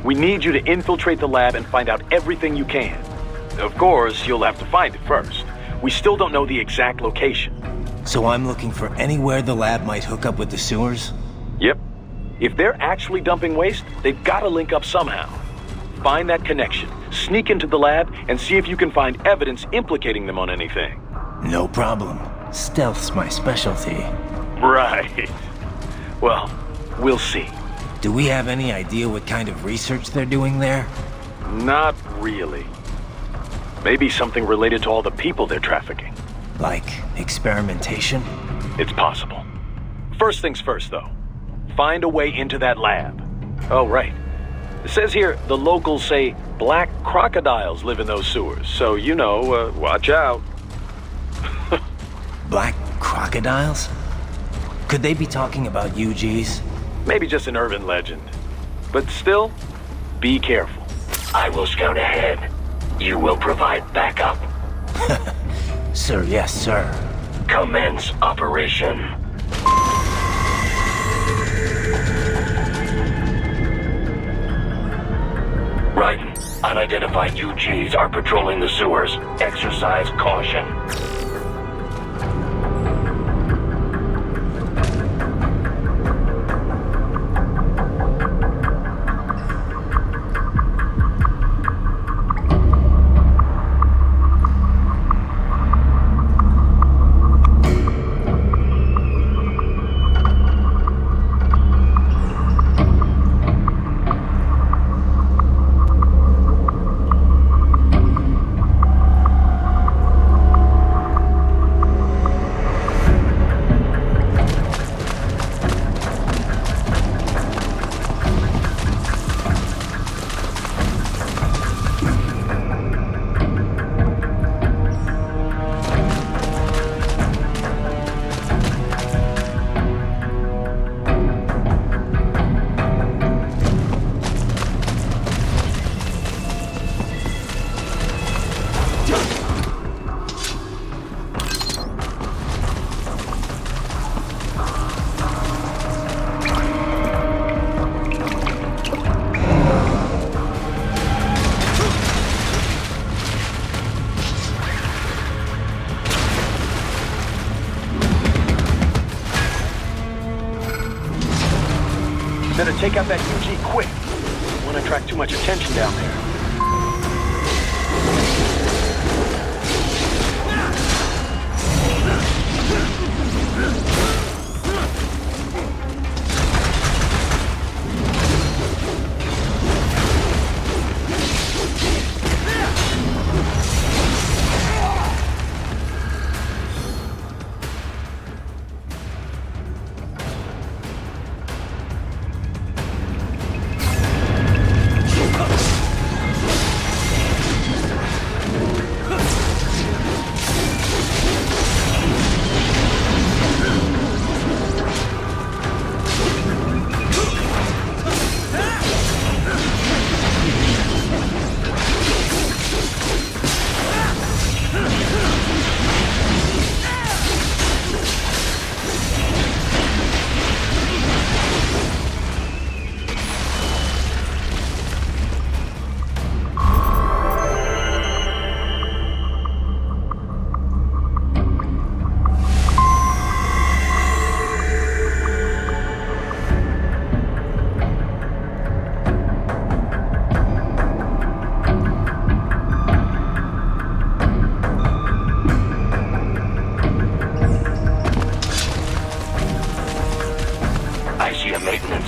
We need you to infiltrate the lab and find out everything you can. Of course, you'll have to find it first. We still don't know the exact location. So I'm looking for anywhere the lab might hook up with the sewers? Yep. If they're actually dumping waste, they've got to link up somehow. Find that connection, sneak into the lab, and see if you can find evidence implicating them on anything. No problem. Stealth's my specialty. Right. Well, we'll see. Do we have any idea what kind of research they're doing there? Not really. Maybe something related to all the people they're trafficking. Like experimentation? It's possible. First things first, though. Find a way into that lab. Oh, right. It says here the locals say black crocodiles live in those sewers, so you know, watch out. Black crocodiles? Could they be talking about UGs? Maybe just an urban legend. But still, be careful. I will scout ahead. You will provide backup. Sir, yes, sir. Commence operation. Right. Unidentified UGs are patrolling the sewers. Exercise caution. Better take out that UG quick. Don't want to attract too much attention down there.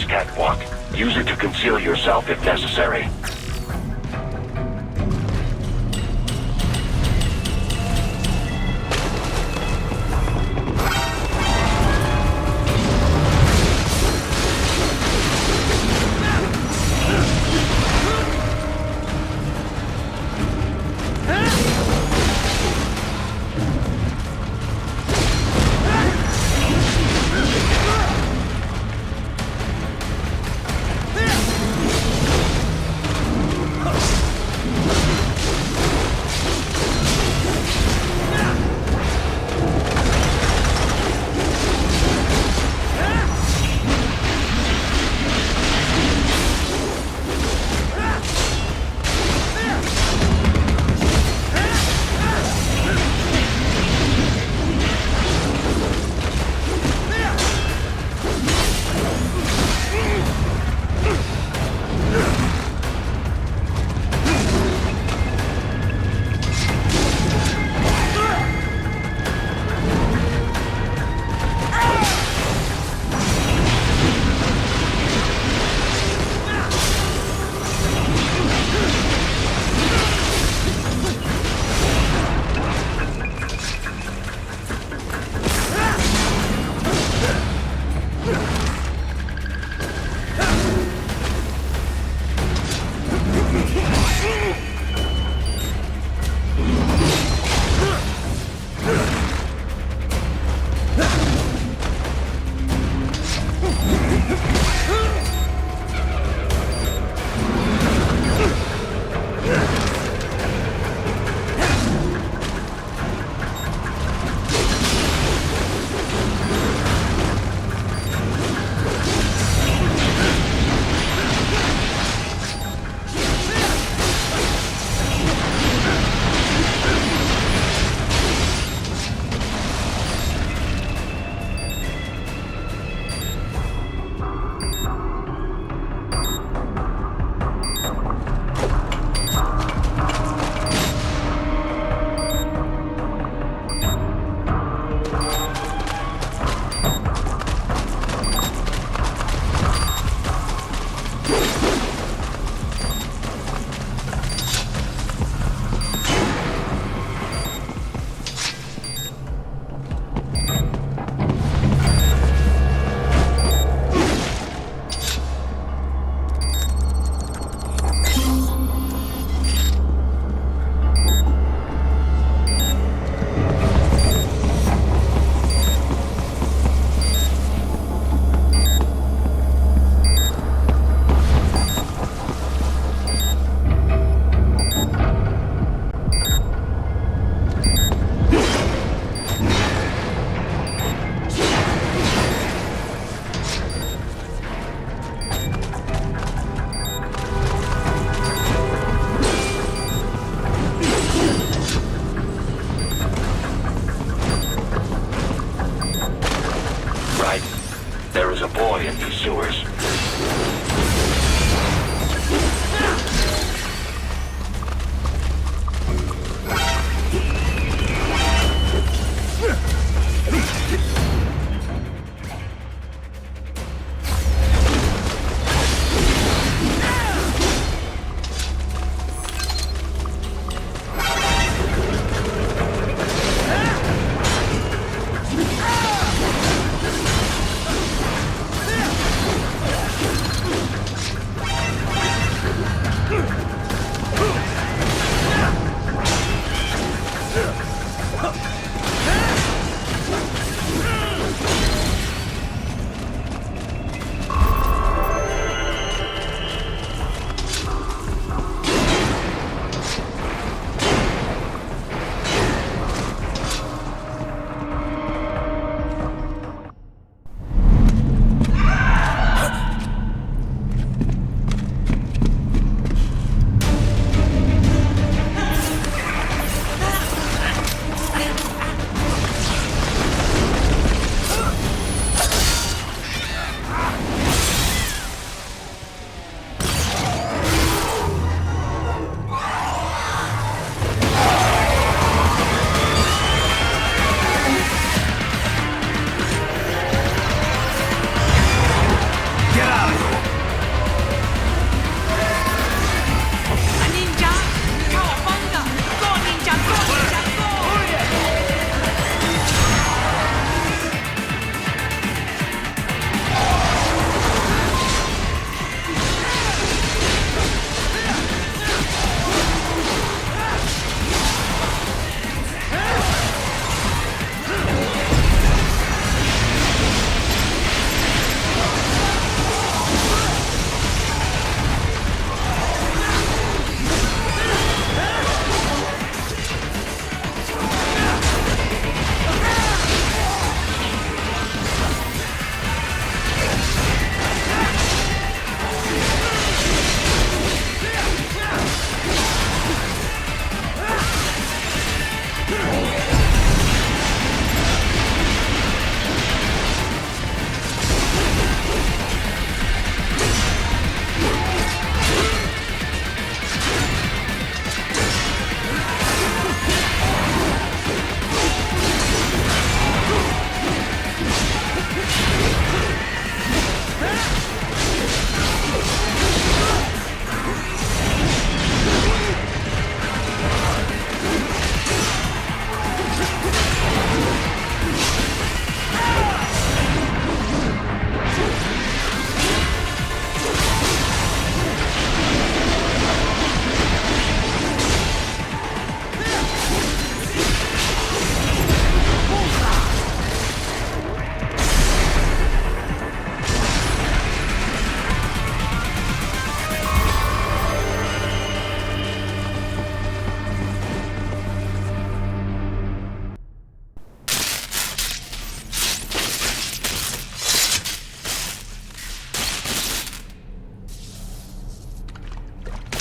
Catwalk. Use it to conceal yourself if necessary.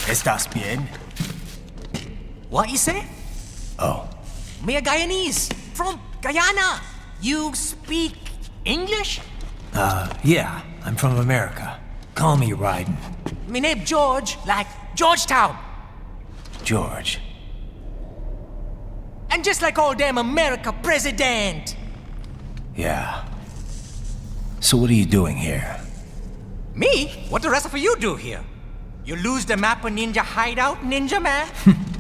¿Estás bien? What you say? Oh. Me a Guyanese, from Guyana. You speak English? Yeah, I'm from America. Call me Raiden. Me name George, like Georgetown. George. And just like all damn America president. Yeah. So what are you doing here? Me? What the rest of you do here? You lose the map of Ninja Hideout, Ninja Man?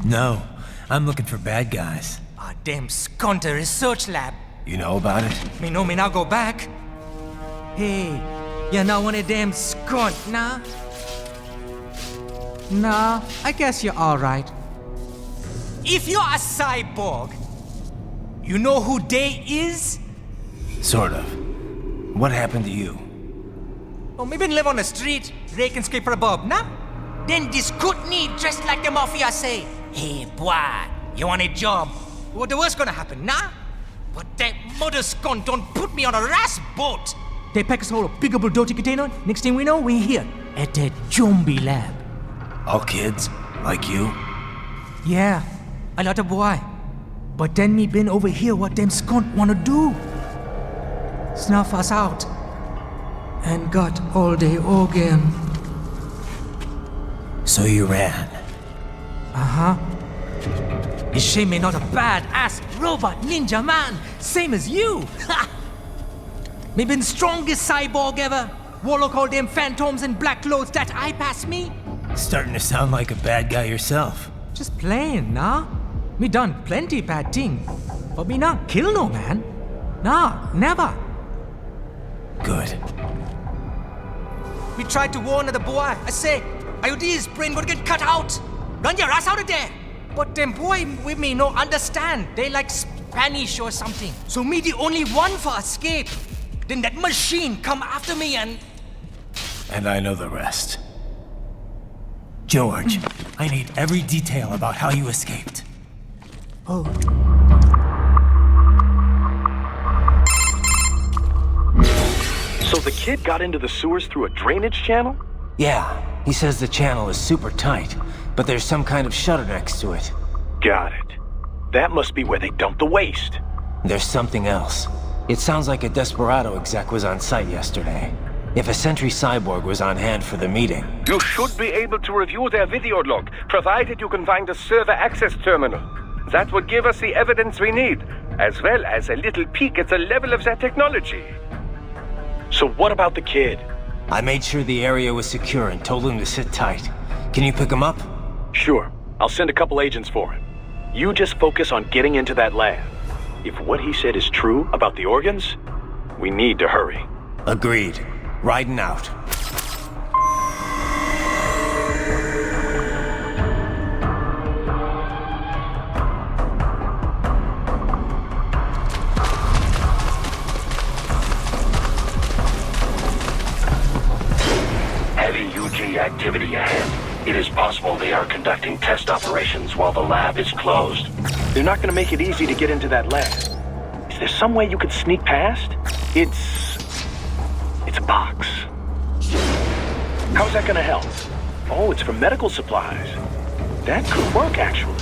No, I'm looking for bad guys. Ah, damn Skunter research lab. You know about it? Me know me now go back. Hey, you're not one of them skunt, nah? Nah, I guess you're alright. If you're a cyborg, you know who they is? Sort of. What happened to you? Oh, me been live on the street, rake and scrape for a bob, nah? Then this kootenai dressed like the mafia say, hey boy, you want a job? What the worst gonna happen, nah? But that mother skunt don't put me on a ras boat. They pack us all a big old dirty container. Next thing we know, we're here at that zombie lab. All kids? Like you? Yeah, a lot of boy. But then me been over here what them skunt wanna do. Snuff us out. And got all the organ. So you ran? Uh-huh. Is shame me not a bad-ass robot ninja man, same as you. Ha! Me been strongest cyborg ever. Warlock all them phantoms in black clothes that eye pass me. Starting to sound like a bad guy yourself. Just playing, nah? Me done plenty bad thing. But me not kill no man. Nah, never. Good. We tried to warn the boy. I say, IOD's brain gonna get cut out. Run your ass out of there. But them boy with me no understand. They like Spanish or something. So me the only one for escape. Then that machine come after me and... And I know the rest. George, I need every detail about how you escaped. Oh. So the kid got into the sewers through a drainage channel? Yeah, he says the channel is super tight, but there's some kind of shutter next to it. Got it. That must be where they dumped the waste. There's something else. It sounds like a Desperado exec was on site yesterday. If a Sentry Cyborg was on hand for the meeting... You should be able to review their video log, provided you can find a server access terminal. That would give us the evidence we need, as well as a little peek at the level of their technology. So what about the kid? I made sure the area was secure and told him to sit tight. Can you pick him up? Sure. I'll send a couple agents for him. You just focus on getting into that lab. If what he said is true about the organs, we need to hurry. Agreed. Riding out. Heavy UG activity ahead. It is possible they are conducting test operations while the lab is closed. They're not going to make it easy to get into that lab. Is there some way you could sneak past? It's a box. How's that going to help? Oh, it's for medical supplies. That could work, actually.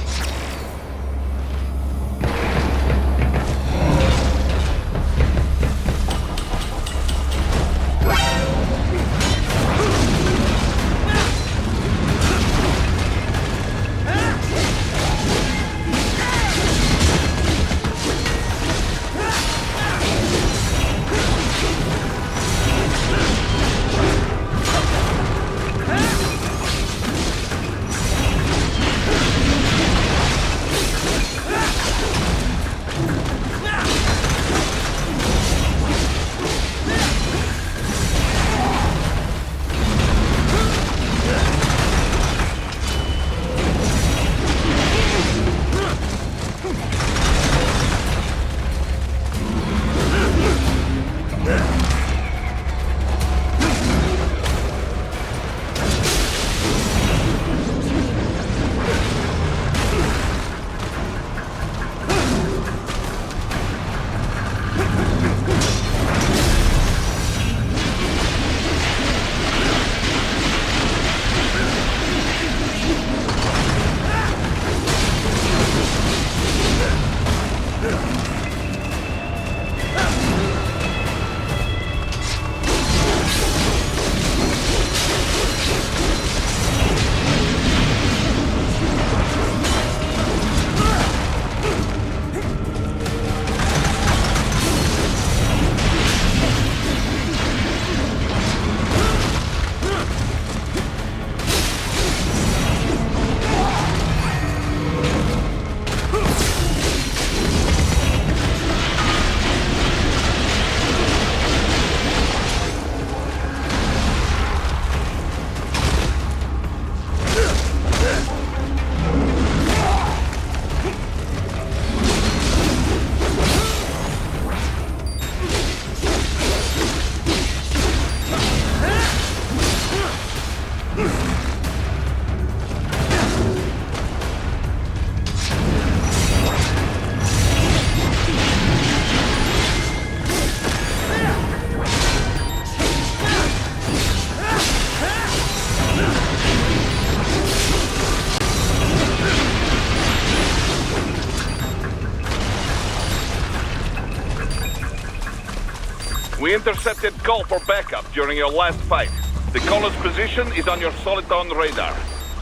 We intercepted call for backup during your last fight. The caller's position is on your Soliton radar.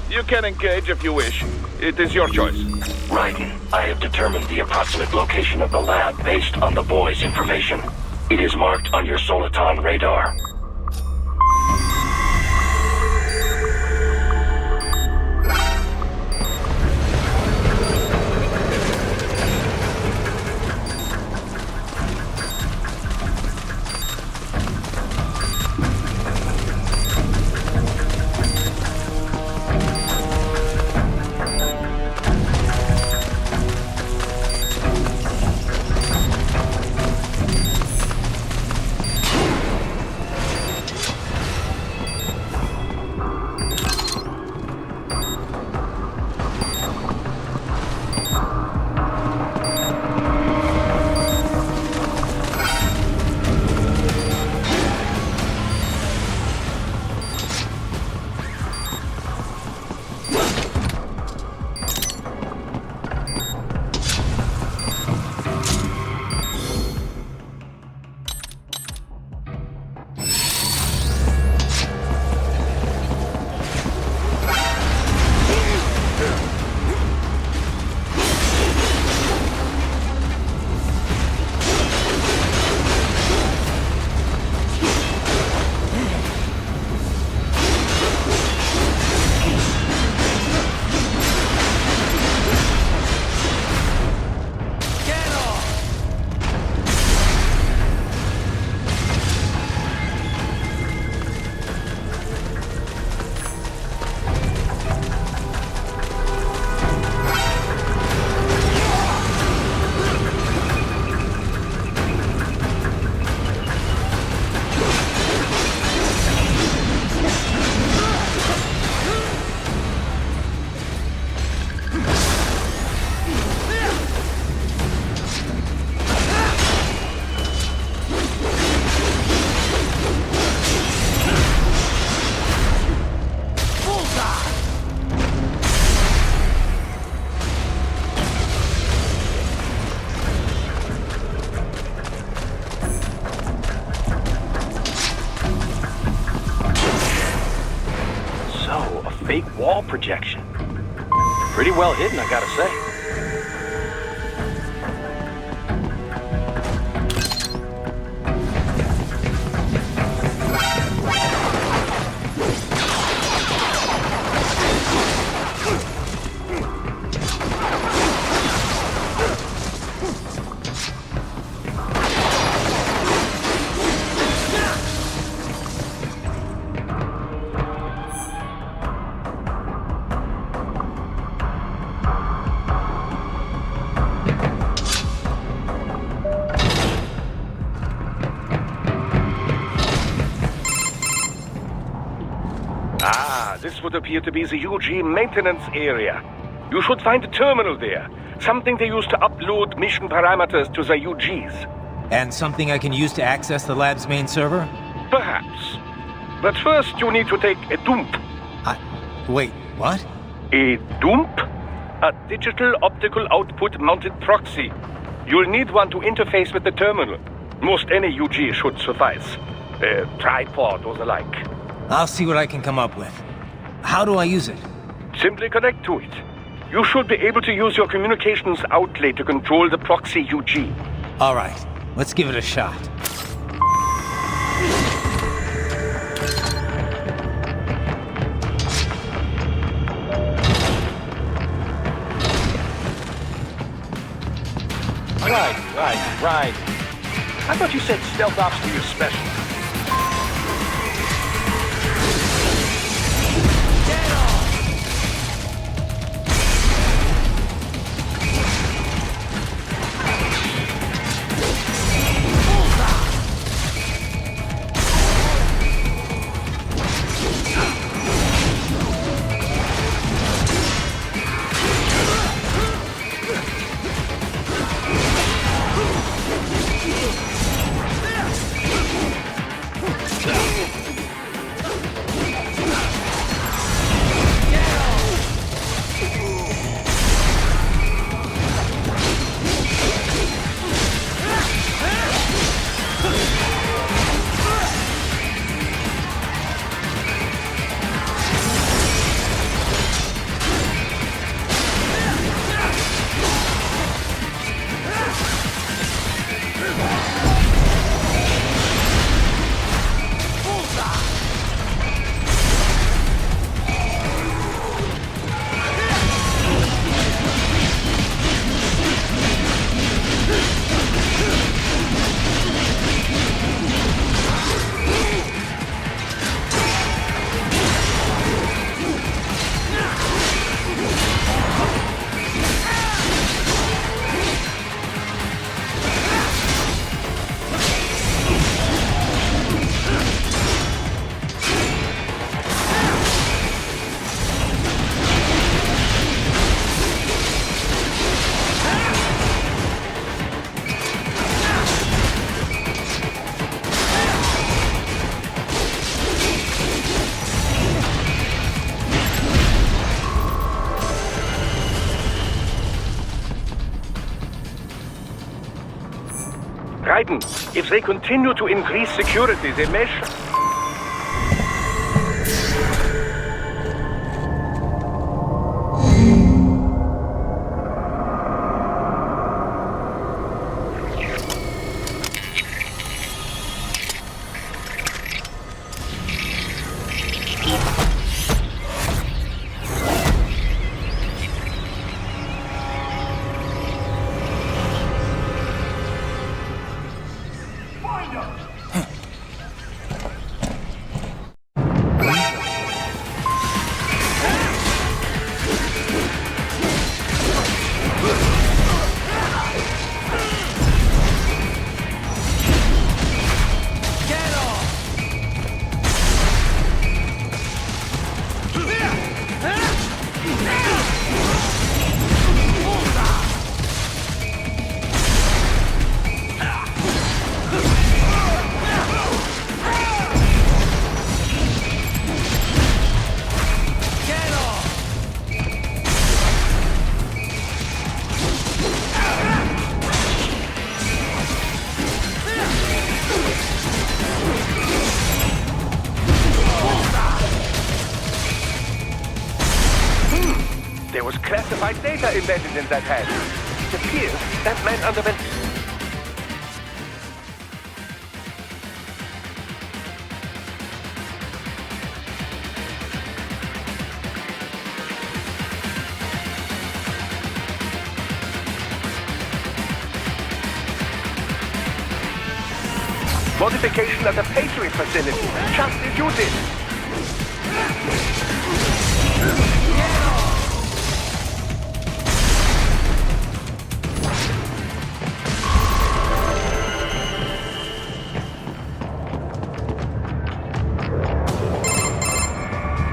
You can engage if you wish. It is your choice. Raiden, I have determined the approximate location of the lab based on the boy's information. It is marked on your Soliton radar. Fake wall projection. Pretty well hidden, I gotta say. This would appear to be the UG maintenance area. You should find a terminal there. Something they use to upload mission parameters to the UGs. And something I can use to access the lab's main server? Perhaps. But first you need to take a dump. Wait, what? A dump? A digital optical output mounted proxy. You'll need one to interface with the terminal. Most any UG should suffice. A tripod or the like. I'll see what I can come up with. How do I use it? Simply connect to it. You should be able to use your communications outlet to control the proxy UG. All right, let's give it a shot. Right. I thought you said stealth ops were your specialty. Raiden, if they continue to increase security, they may... There was classified data embedded in that head. It appears that man underwent... modification at the Patriot facility. Just defuse it.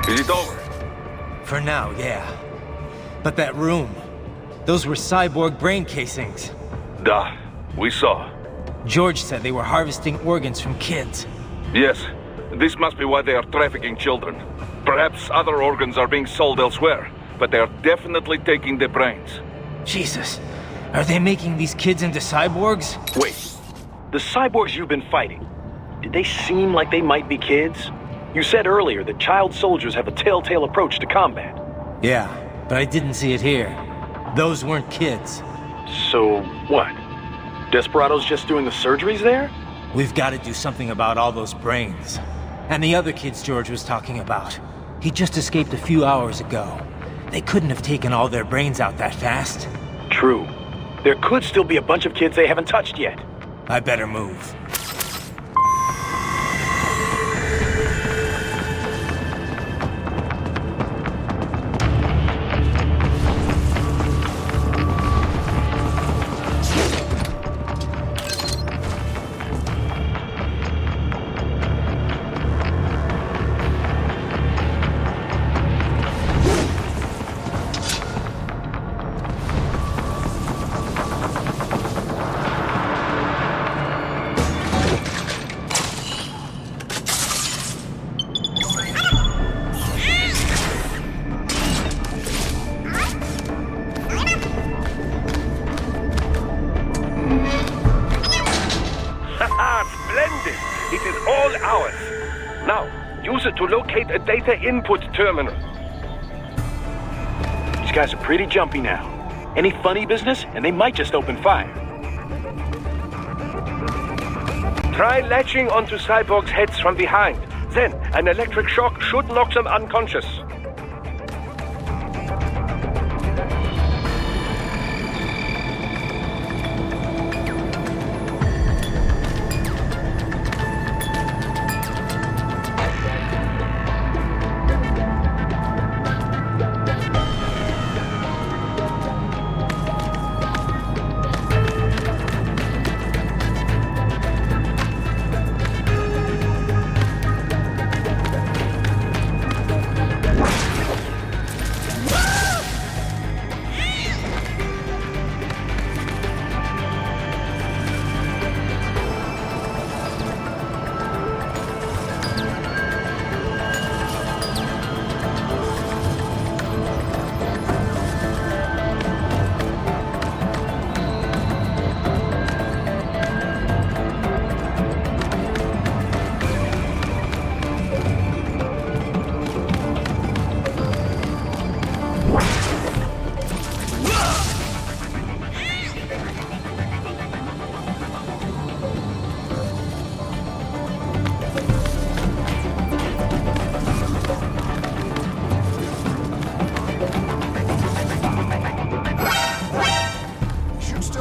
Is it over? For now, yeah. But that room, those were cyborg brain casings. Duh, we saw. George said they were harvesting organs from kids. Yes, this must be why they are trafficking children. Perhaps other organs are being sold elsewhere, but they are definitely taking the brains. Jesus, are they making these kids into cyborgs? Wait, the cyborgs you've been fighting, did they seem like they might be kids? You said earlier that child soldiers have a telltale approach to combat. Yeah, but I didn't see it here. Those weren't kids. So, what? Desperado's just doing the surgeries there? We've got to do something about all those brains. And the other kids George was talking about. He just escaped a few hours ago. They couldn't have taken all their brains out that fast. True. There could still be a bunch of kids they haven't touched yet. I better move. It is all ours. Now, use it to locate a data input terminal. These guys are pretty jumpy now. Any funny business, and they might just open fire. Try latching onto cyborgs' heads from behind. Then, an electric shock should knock them unconscious.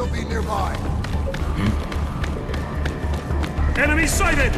still be nearby. Enemy sighted!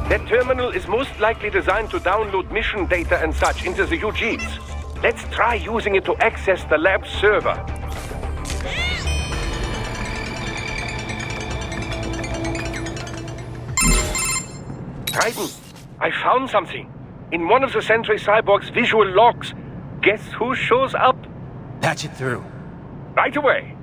That terminal is most likely designed to download mission data and such into the UGs. Let's try using it to access the lab's server. Raiden, I found something. In one of the Sentry Cyborg's visual logs. Guess who shows up? Patch it through. Right away.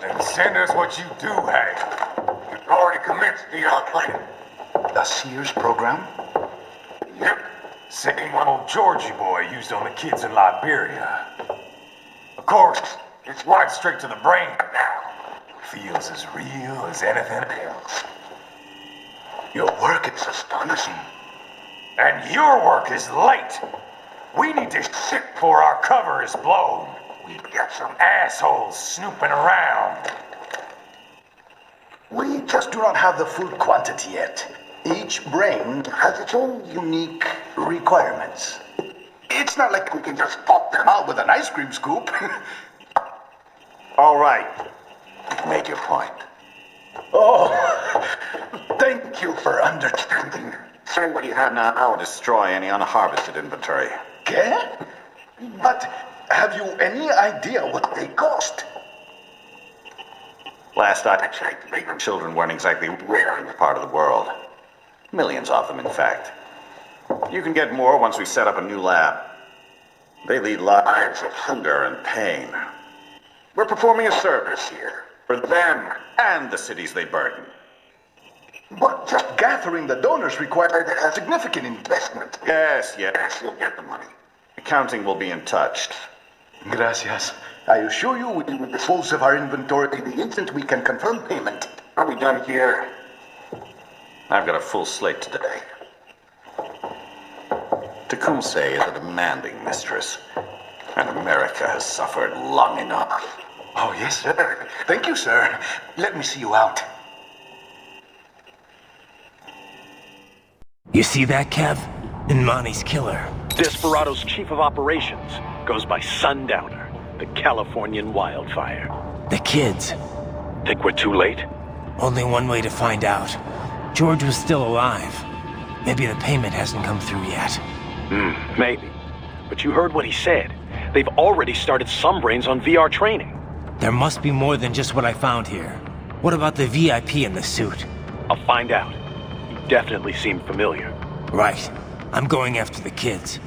Then send us what you do have. You've already commenced the outplanning. The Sears program? Yep. Same one old Georgie boy used on the kids in Liberia. Of course, it's right straight to the brain now. Feels as real as anything else. Your work is astonishing. And your work is late. We need to shit before our cover is blown. We've got some assholes snooping around. We just do not have the full quantity yet. Each brain has its own unique requirements. It's not like we can just pop them out with an ice cream scoop. All right. Make your point. Oh, thank you for understanding. Send what you have now. I'll destroy any unharvested inventory. Okay? But have you any idea what they cost? Last I checked, children weren't exactly rare in this part of the world. Millions of them, in fact. You can get more once we set up a new lab. They lead lives of hunger and pain. We're performing a service here. For them and the cities they burden. But just gathering the donors required a significant investment. Yes, you'll get the money. Accounting will be in touch. Gracias. I assure you we will dispose of our inventory the instant we can confirm payment. Are we done here? I've got a full slate today. Tecumseh is a demanding mistress, and America has suffered long enough. Oh, yes, sir. Thank you, sir. Let me see you out. You see that, Kev? Inmani's killer. Desperado's chief of operations goes by Sundowner, the Californian wildfire. The kids. Think we're too late? Only one way to find out. George was still alive. Maybe the payment hasn't come through yet. Maybe. But you heard what he said. They've already started some brains on VR training. There must be more than just what I found here. What about the VIP in the suit? I'll find out. He definitely seemed familiar. Right. I'm going after the kids.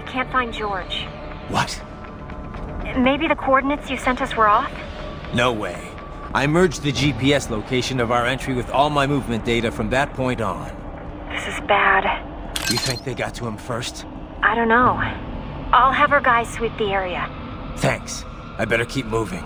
Can't find George. What? Maybe the coordinates you sent us were off? No way. I merged the GPS location of our entry with all my movement data from that point on. This is bad. You think they got to him first? I don't know. I'll have our guys sweep the area. Thanks. I better keep moving.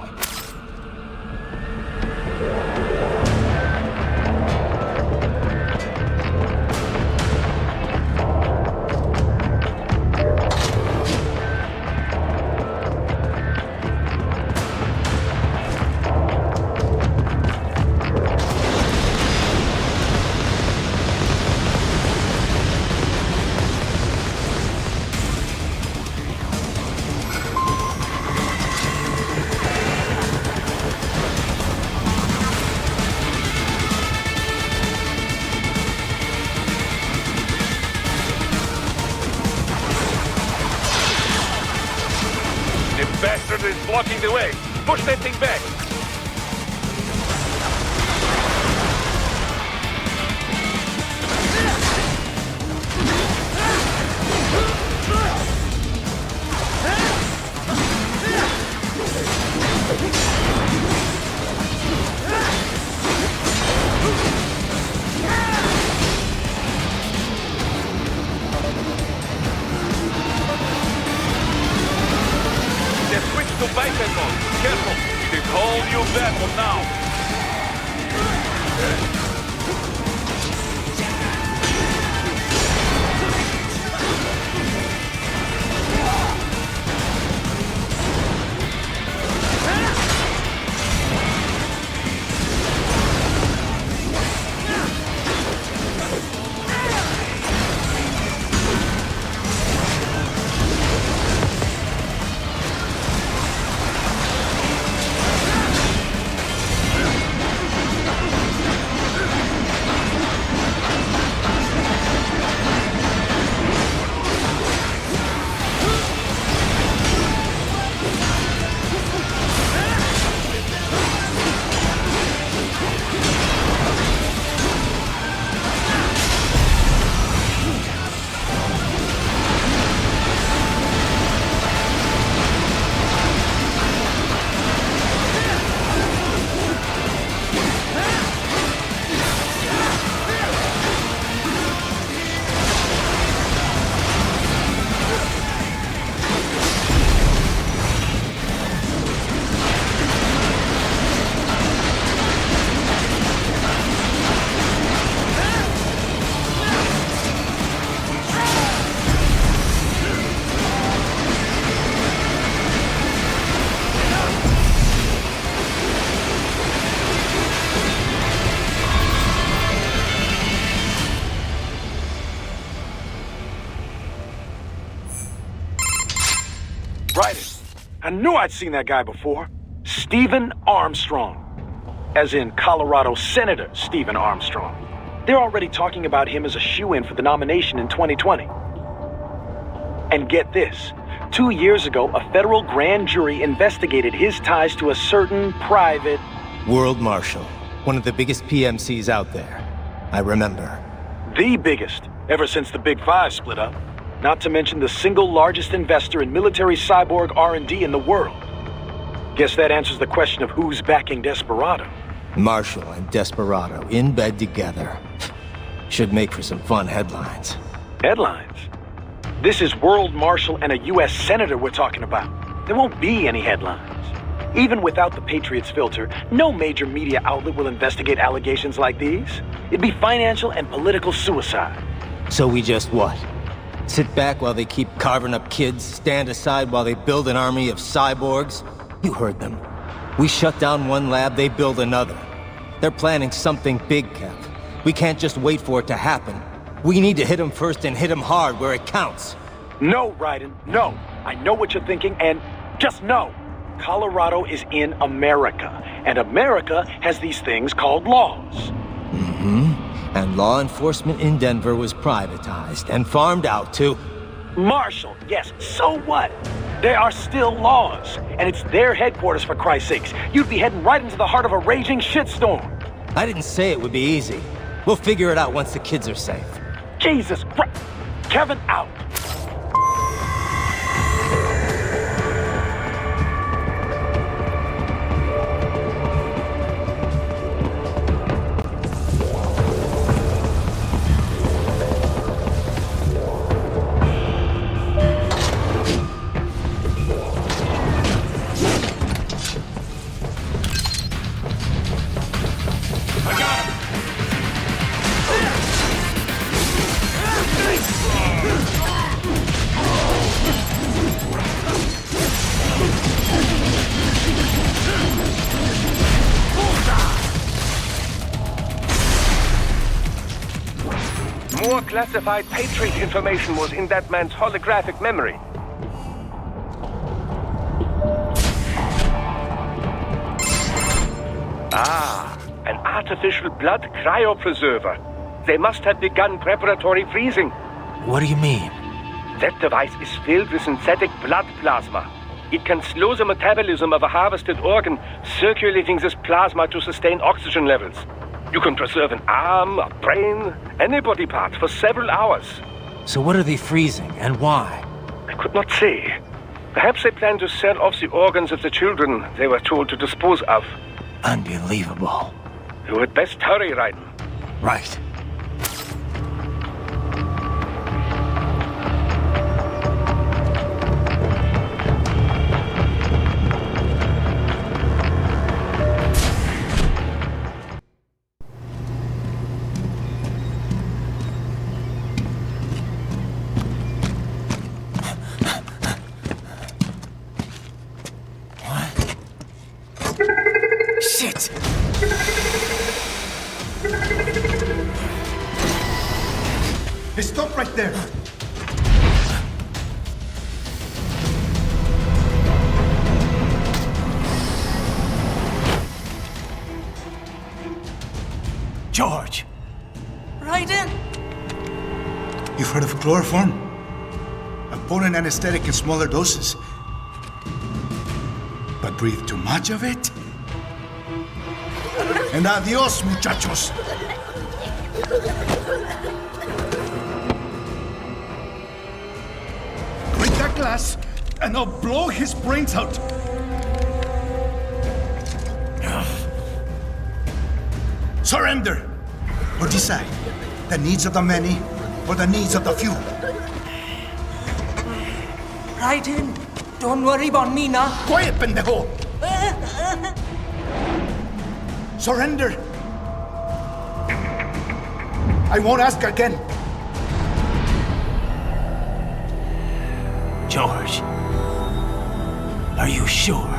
Bastard is blocking the way. Push that thing back. Careful! They call you back from now! Right. I knew I'd seen that guy before. Stephen Armstrong. As in Colorado Senator Stephen Armstrong. They're already talking about him as a shoo-in for the nomination in 2020. And get this, 2 years ago, a federal grand jury investigated his ties to a certain private... World Marshal. One of the biggest PMCs out there. I remember. The biggest, ever since the Big Five split up. Not to mention the single largest investor in military cyborg R&D in the world. Guess that answers the question of who's backing Desperado. Marshall and Desperado in bed together. Should make for some fun headlines. Headlines? This is World Marshal and a U.S. Senator we're talking about. There won't be any headlines. Even without the Patriots filter, no major media outlet will investigate allegations like these. It'd be financial and political suicide. So we just what? Sit back while they keep carving up kids, stand aside while they build an army of cyborgs? You heard them. We shut down one lab, they build another. They're planning something big, Kev. We can't just wait for it to happen. We need to hit them first and hit them hard where it counts. No, Raiden, no. I know what you're thinking, and just no. Colorado is in America, and America has these things called laws. Mm-hmm. And law enforcement in Denver was privatized and farmed out to... Marshall, yes, so what? There are still laws, and it's their headquarters, for Christ's sakes. You'd be heading right into the heart of a raging shitstorm. I didn't say it would be easy. We'll figure it out once the kids are safe. Jesus Christ! Kevin, out! More classified Patriot information was in that man's holographic memory. Ah, an artificial blood cryopreserver. They must have begun preparatory freezing. What do you mean? That device is filled with synthetic blood plasma. It can slow the metabolism of a harvested organ, circulating this plasma to sustain oxygen levels. You can preserve an arm, a brain, any body part for several hours. So what are they freezing, and why? I could not say. Perhaps they plan to sell off the organs of the children they were told to dispose of. Unbelievable. You had best hurry, Raiden. Right. Shit! Hey, stop right there! George! Raiden! You've heard of chloroform? A potent anesthetic in smaller doses. But breathe too much of it? And adios, muchachos! Break that glass, and I'll blow his brains out! Surrender! Or decide. The needs of the many, or the needs of the few. Raiden, don't worry about me now. Quiet, pendejo! Surrender! I won't ask again. George, are you sure?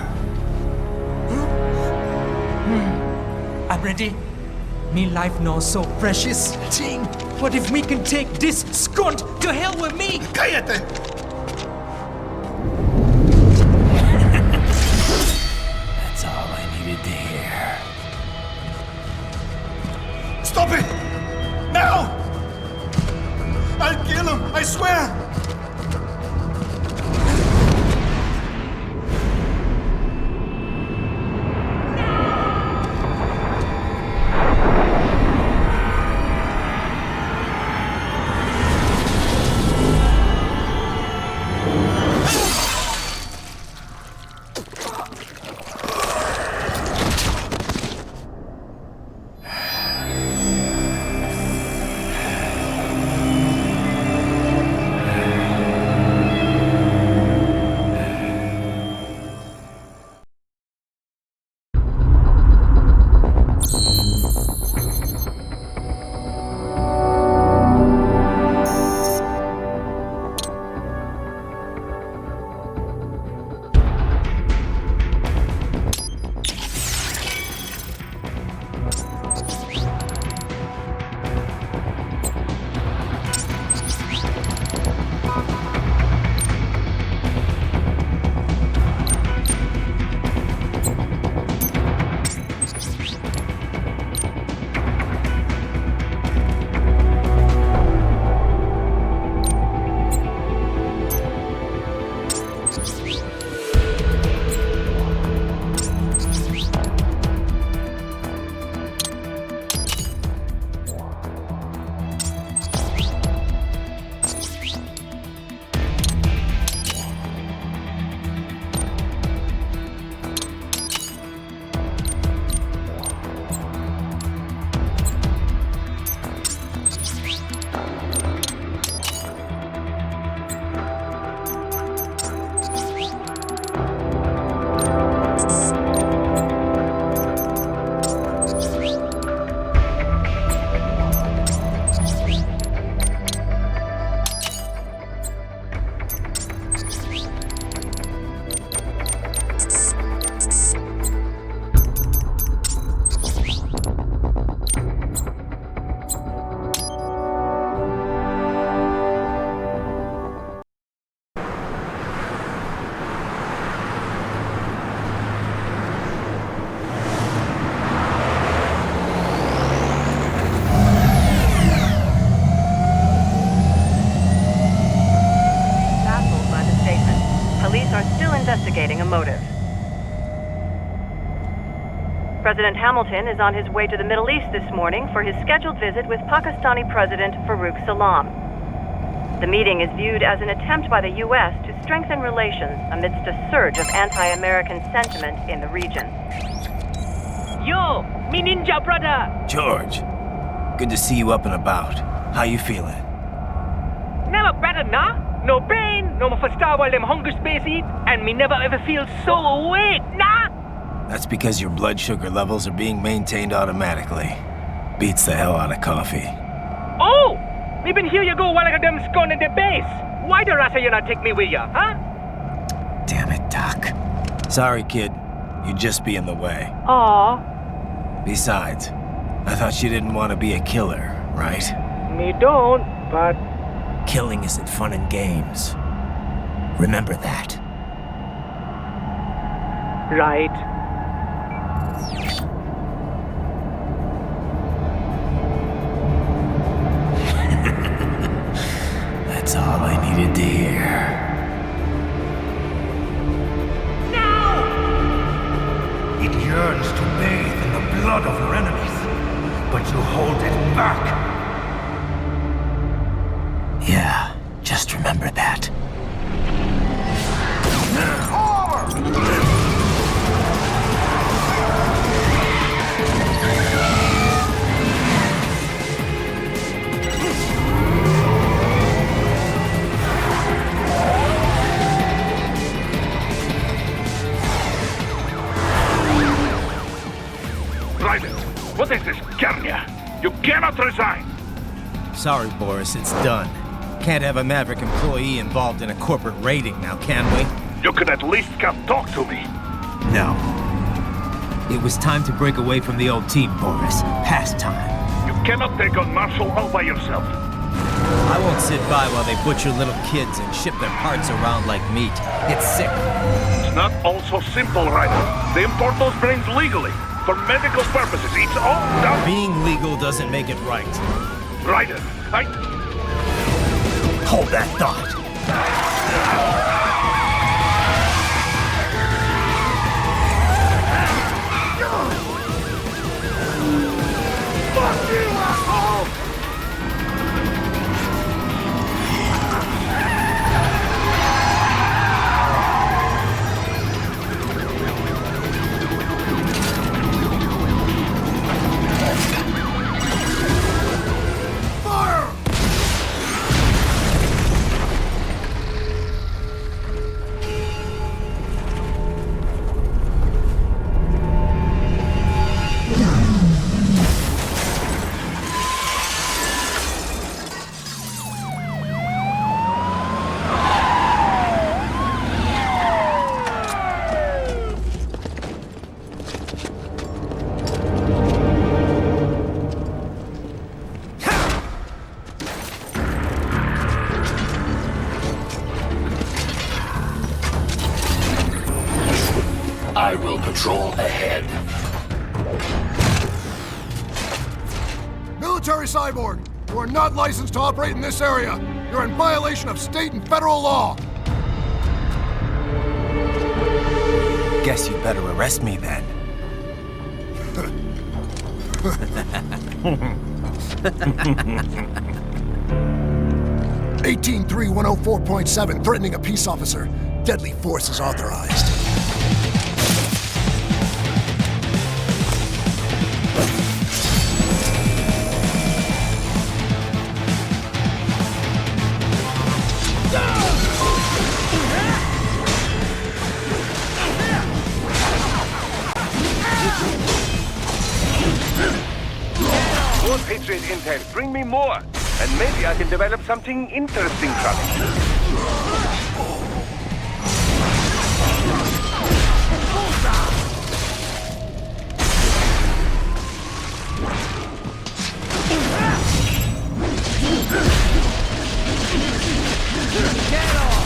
I'm ready. Me life now so precious. Ting, what if we can take this skunt to hell with me? Cállate! That's all I needed to hear. Stop it! Now! I'll kill him, I swear! are still investigating a motive. President Hamilton is on his way to the Middle East this morning for his scheduled visit with Pakistani President Farooq Salam. The meeting is viewed as an attempt by the U.S. to strengthen relations amidst a surge of anti-American sentiment in the region. Yo, me ninja brother! George, good to see you up and about. How you feeling? Never better, nah? No pain, no more for star while them hunger space eat, and me never ever feel so awake, nah? That's because your blood sugar levels are being maintained automatically. Beats the hell out of coffee. Oh! Me been here you go while I got them scone in the base. Why the rasta you not take me with ya, huh? Damn it, Doc. Sorry, kid. You'd just be in the way. Aw. Besides, I thought you didn't want to be a killer, right? Me don't, but... Killing isn't fun and games. Remember that. Right. That's all I needed to hear. It yearns to bathe in the blood of your enemies, but you hold it back. Yeah, just remember that. What is this, Garnia? You cannot resign! Sorry, Boris, it's done. Can't have a Maverick employee involved in a corporate raiding now, can we? You could at least come talk to me. No. It was time to break away from the old team, Boris. Past time. You cannot take on Marshall all by yourself. I won't sit by while they butcher little kids and ship their parts around like meat. It's sick. It's not all so simple, Ryder. They import those brains legally. For medical purposes, it's all done. Being legal doesn't make it right. Ryder, Hold that thought. Fuck you, asshole! I will patrol ahead. Military cyborg, you are not licensed to operate in this area. You're in violation of state and federal law. Guess you'd better arrest me then. 183-104.7, threatening a peace officer. Deadly force is authorized. More Patriot intel. Bring me more. And maybe I can develop something interesting from it. Get off!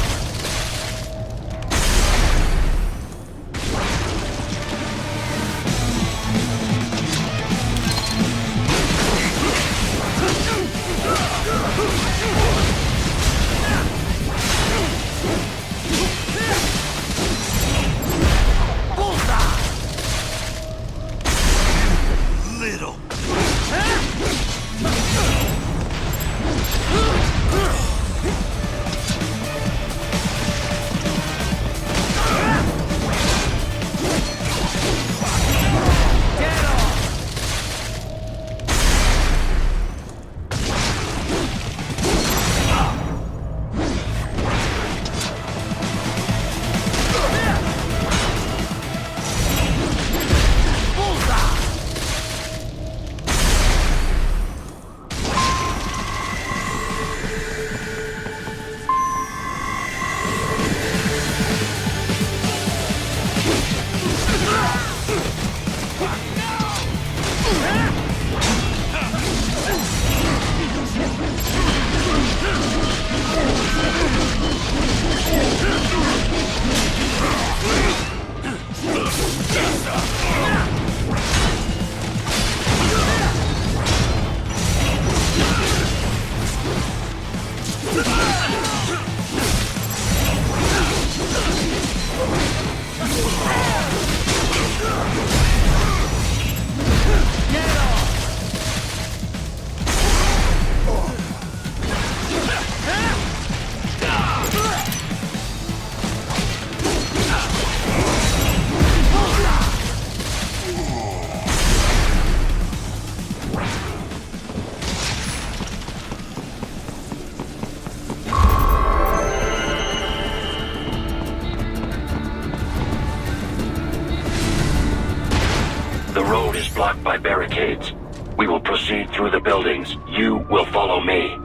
blocked by barricades. We will proceed through the buildings. You will follow me.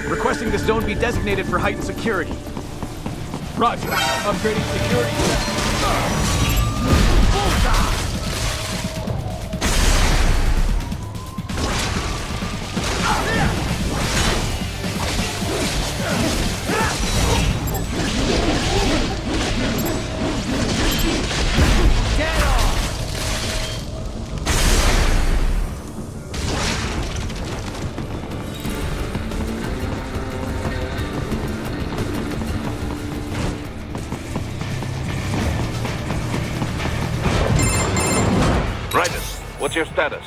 Requesting the zone be designated for heightened security. Roger. Upgrading security. What's your status?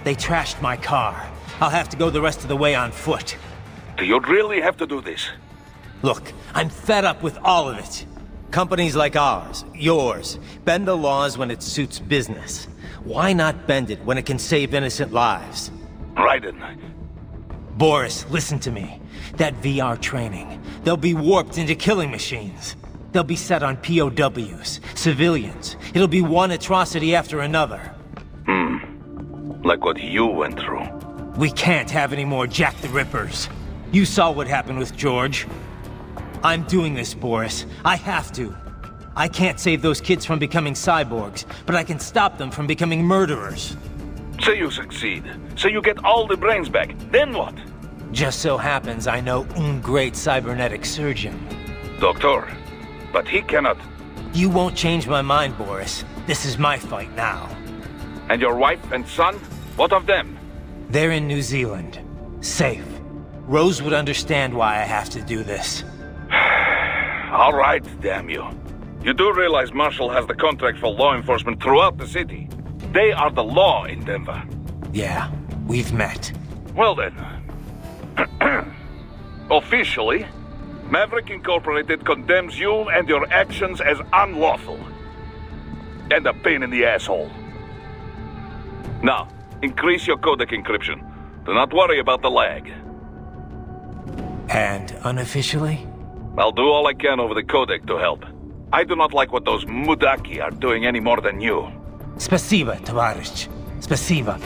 They trashed my car. I'll have to go the rest of the way on foot. Do you really have to do this? Look, I'm fed up with all of it. Companies like ours, yours, bend the laws when it suits business. Why not bend it when it can save innocent lives? Raiden. Boris, listen to me. That VR training, they'll be warped into killing machines. They'll be set on POWs, civilians. It'll be one atrocity after another. Like what you went through. We can't have any more Jack the Rippers. You saw what happened with George. I'm doing this, Boris. I have to. I can't save those kids from becoming cyborgs, but I can stop them from becoming murderers. Say you succeed. Say you get all the brains back. Then what? Just so happens I know un great cybernetic surgeon. Doctor, but he cannot... You won't change my mind, Boris. This is my fight now. And your wife and son? What of them? They're in New Zealand. Safe. Rose would understand why I have to do this. All right, damn you. You do realize Marshall has the contract for law enforcement throughout the city. They are the law in Denver. Yeah, we've met. Well then. Officially, Maverick Incorporated condemns you and your actions as unlawful. And a pain in the asshole. Now, increase your codec encryption. Do not worry about the lag. And unofficially? I'll do all I can over the codec to help. I do not like what those Mudaki are doing any more than you. Spasiba, Tavarish. Spasiba.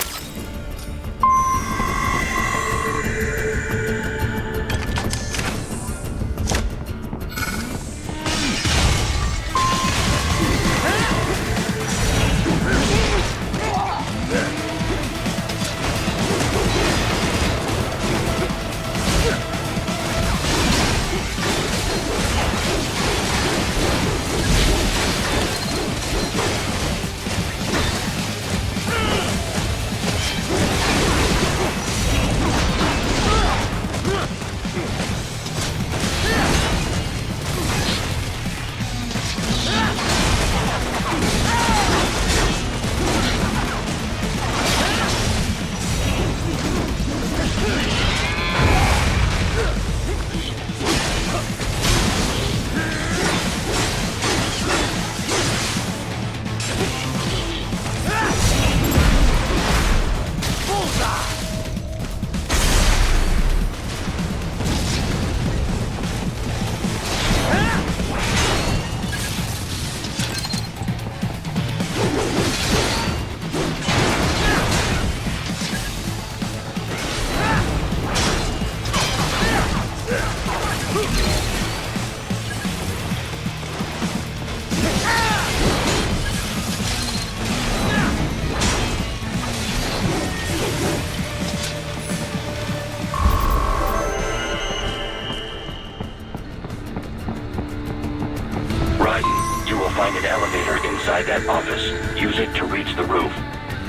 find an elevator inside that office. Use it to reach the roof.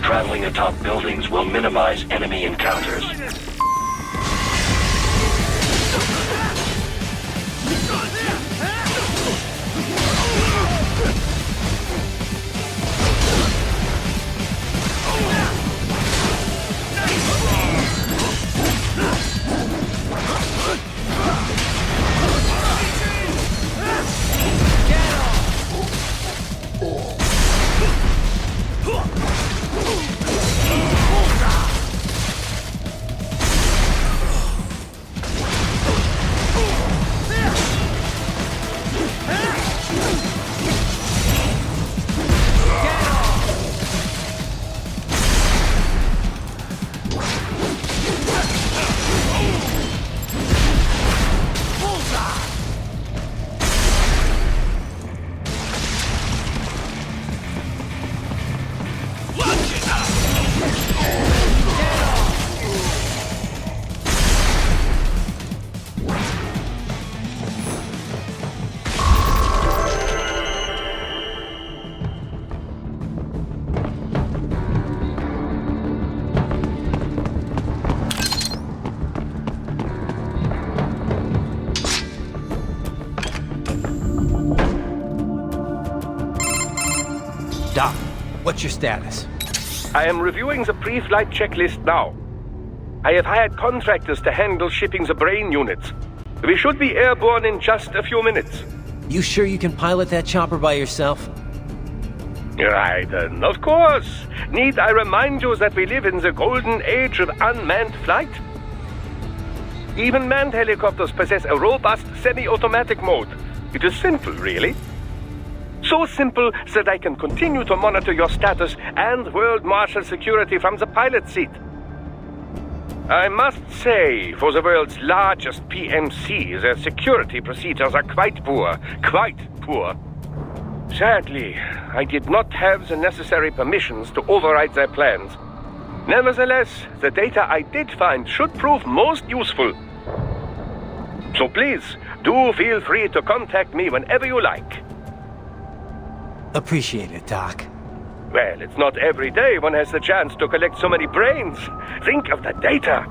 Traveling atop buildings will minimize enemy encounters. Doc, what's your status? I am reviewing the pre-flight checklist now. I have hired contractors to handle shipping the brain units. We should be airborne in just a few minutes. You sure you can pilot that chopper by yourself? Right, of course. Need I remind you that we live in the golden age of unmanned flight? Even manned helicopters possess a robust semi-automatic mode. It is simple, really. So simple that I can continue to monitor your status and World Marshal security from the pilot seat. I must say, for the world's largest PMC, their security procedures are quite poor. Quite poor. Sadly, I did not have the necessary permissions to override their plans. Nevertheless, the data I did find should prove most useful. So please, do feel free to contact me whenever you like. Appreciate it, Doc. Well, it's not every day one has the chance to collect so many brains. Think of the data.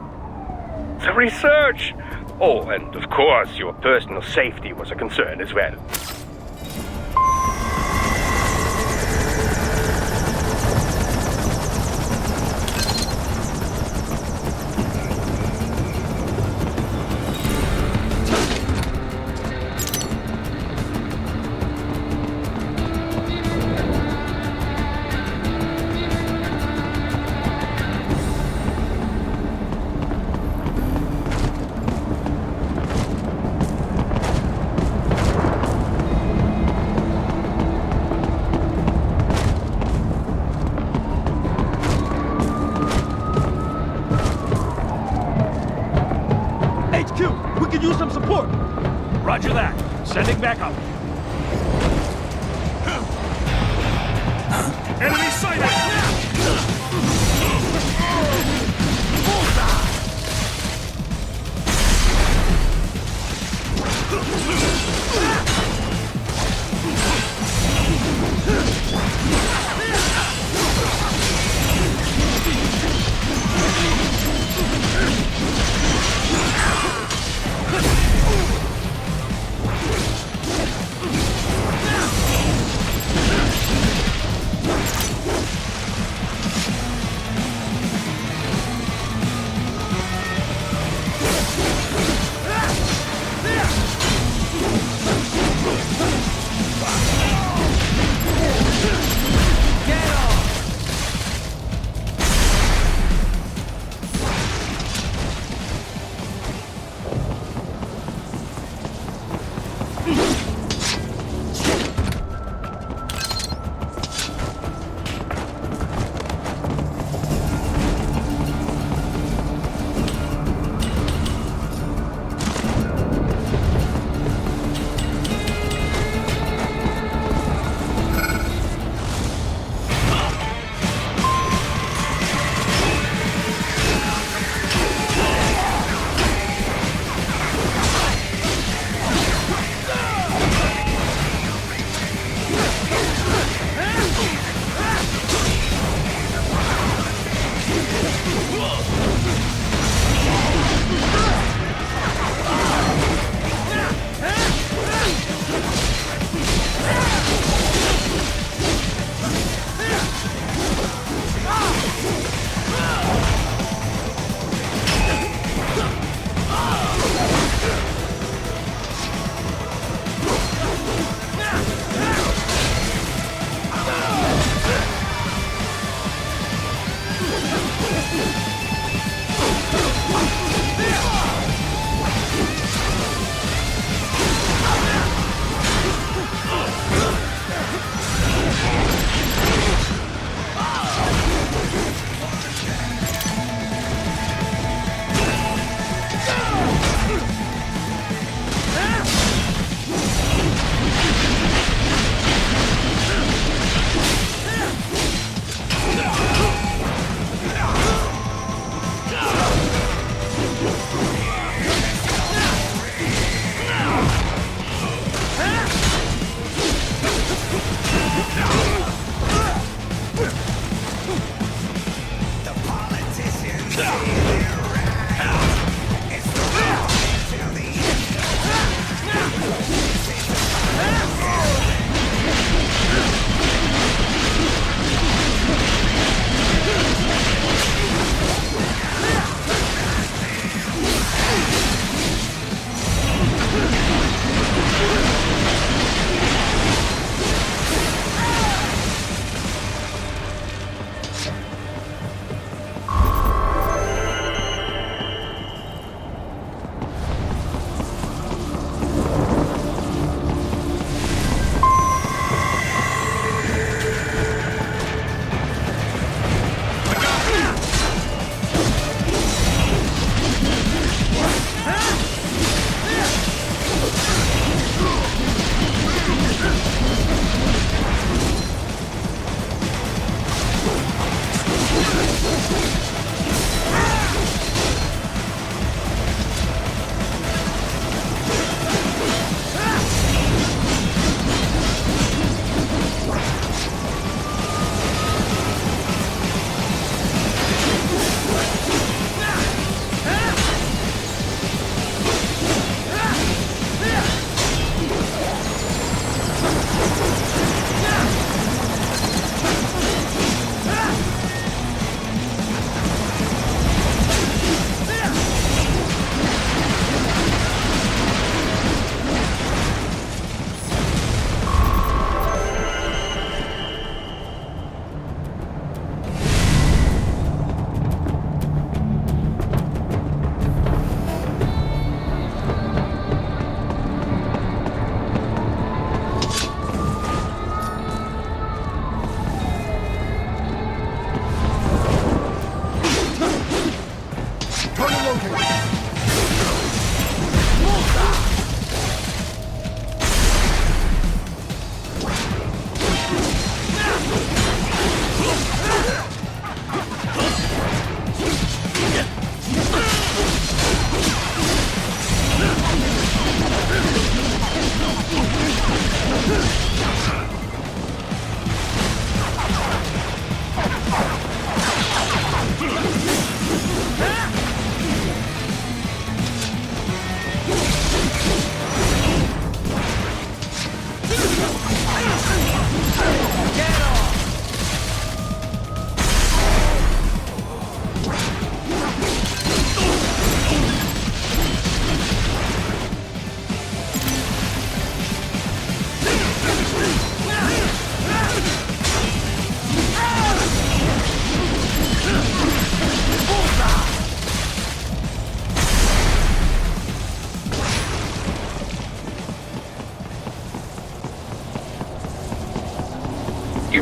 The research. Oh, and of course, your personal safety was a concern as well. Roger that. Sending backup. Enemy sighted!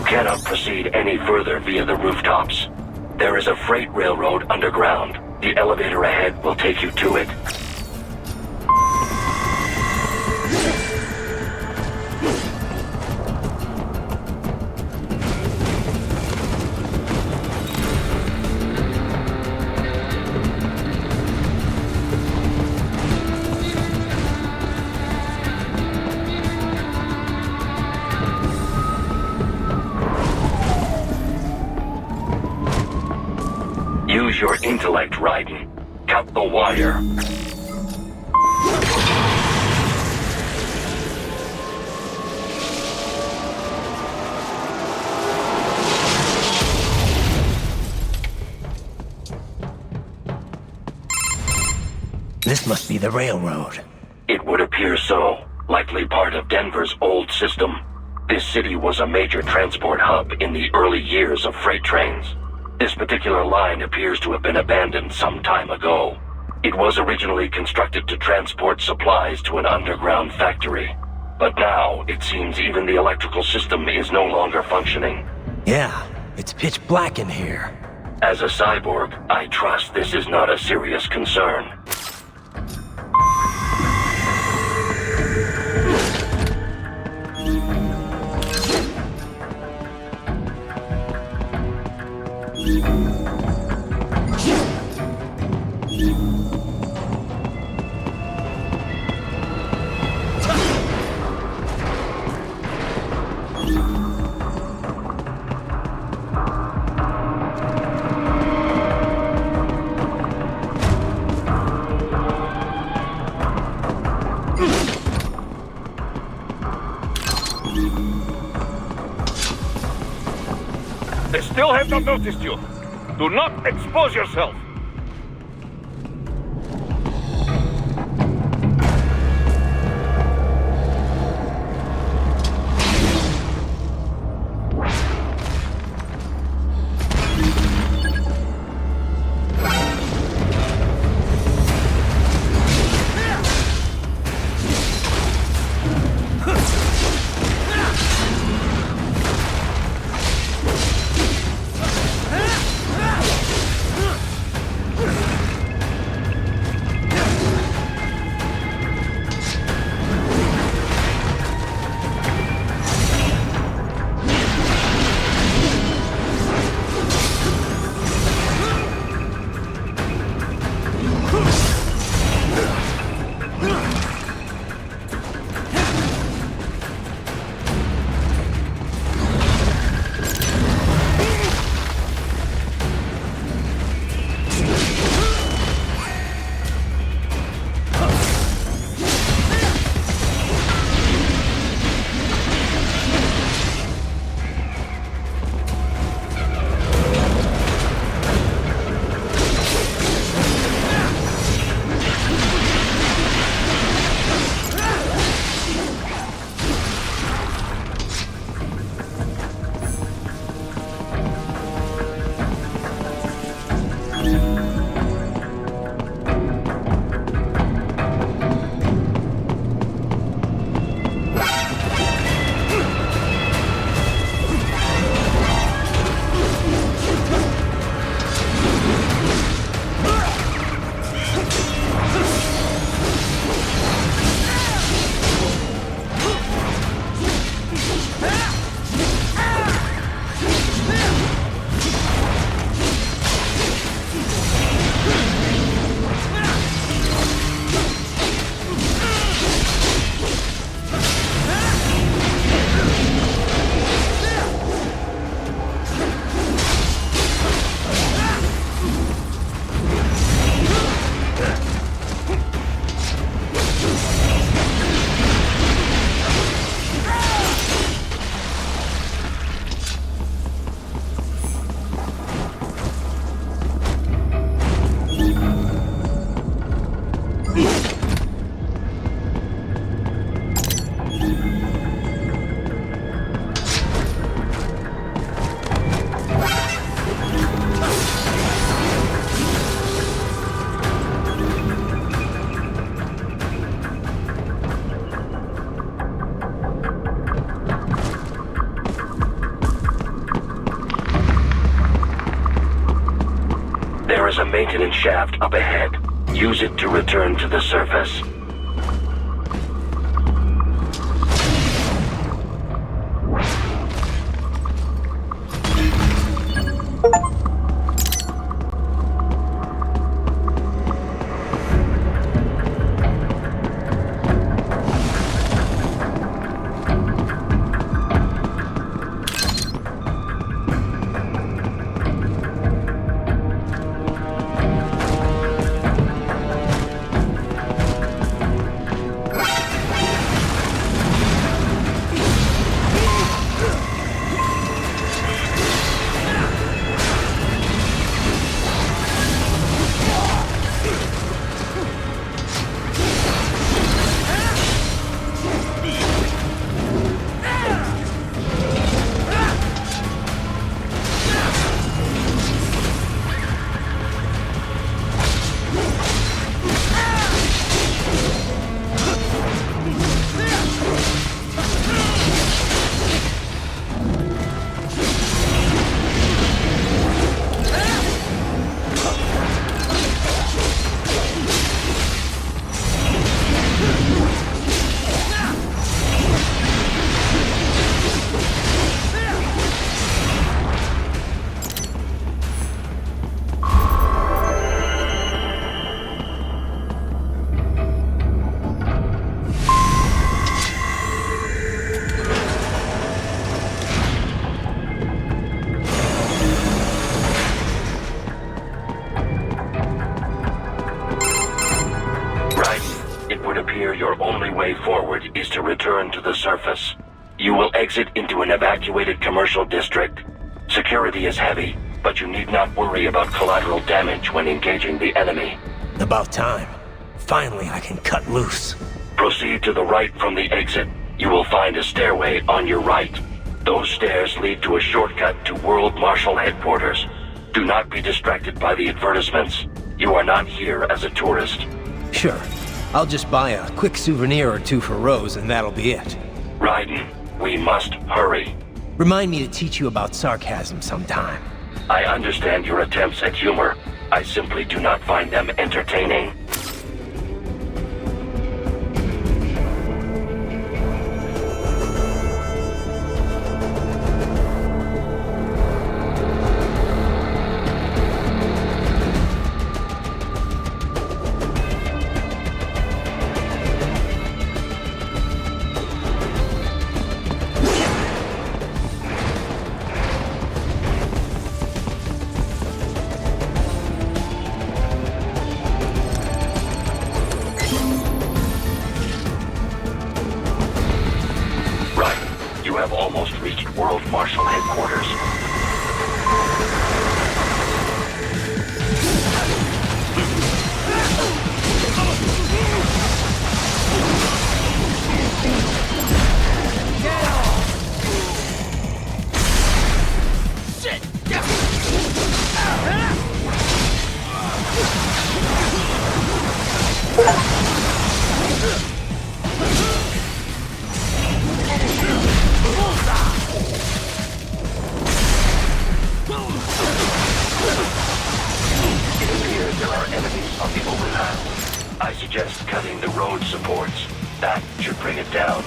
cannot proceed any further via the rooftops. There is a freight railroad underground. The elevator ahead will take you to it. Use your intellect, Raiden. Cut the wire. This must be the railroad. It would appear so. Likely part of Denver's old system. This city was a major transport hub in the early years of freight trains. This particular line appears to have been abandoned some time ago. It was originally constructed to transport supplies to an underground factory. But now, it seems even the electrical system is no longer functioning. Yeah, it's pitch black in here. As a cyborg, I trust this is not a serious concern. They still have not noticed you. Do not expose yourself. maintenance shaft up ahead. Use it to return to the surface. Your only way forward is to return to the surface. You will exit into an evacuated commercial district. Security is heavy, but you need not worry about collateral damage when engaging the enemy. About time. Finally, I can cut loose. Proceed to the right from the exit. You will find a stairway on your right. Those stairs lead to a shortcut to World Marshal Headquarters. Do not be distracted by the advertisements. You are not here as a tourist. Sure. I'll just buy a quick souvenir or two for Rose, and that'll be it. Raiden, we must hurry. Remind me to teach you about sarcasm sometime. I understand your attempts at humor. I simply do not find them entertaining. Have almost reached World Marshal Headquarters. I suggest cutting the road supports. That should bring it down.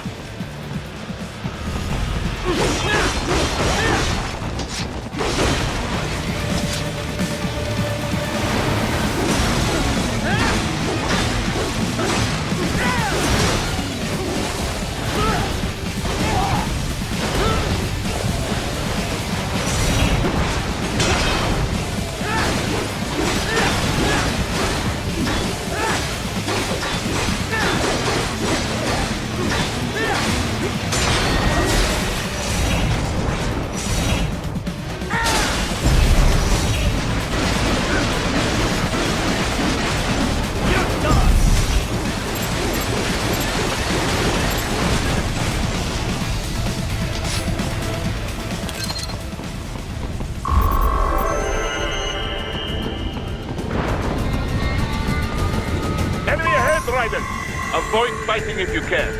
Avoid fighting if you can.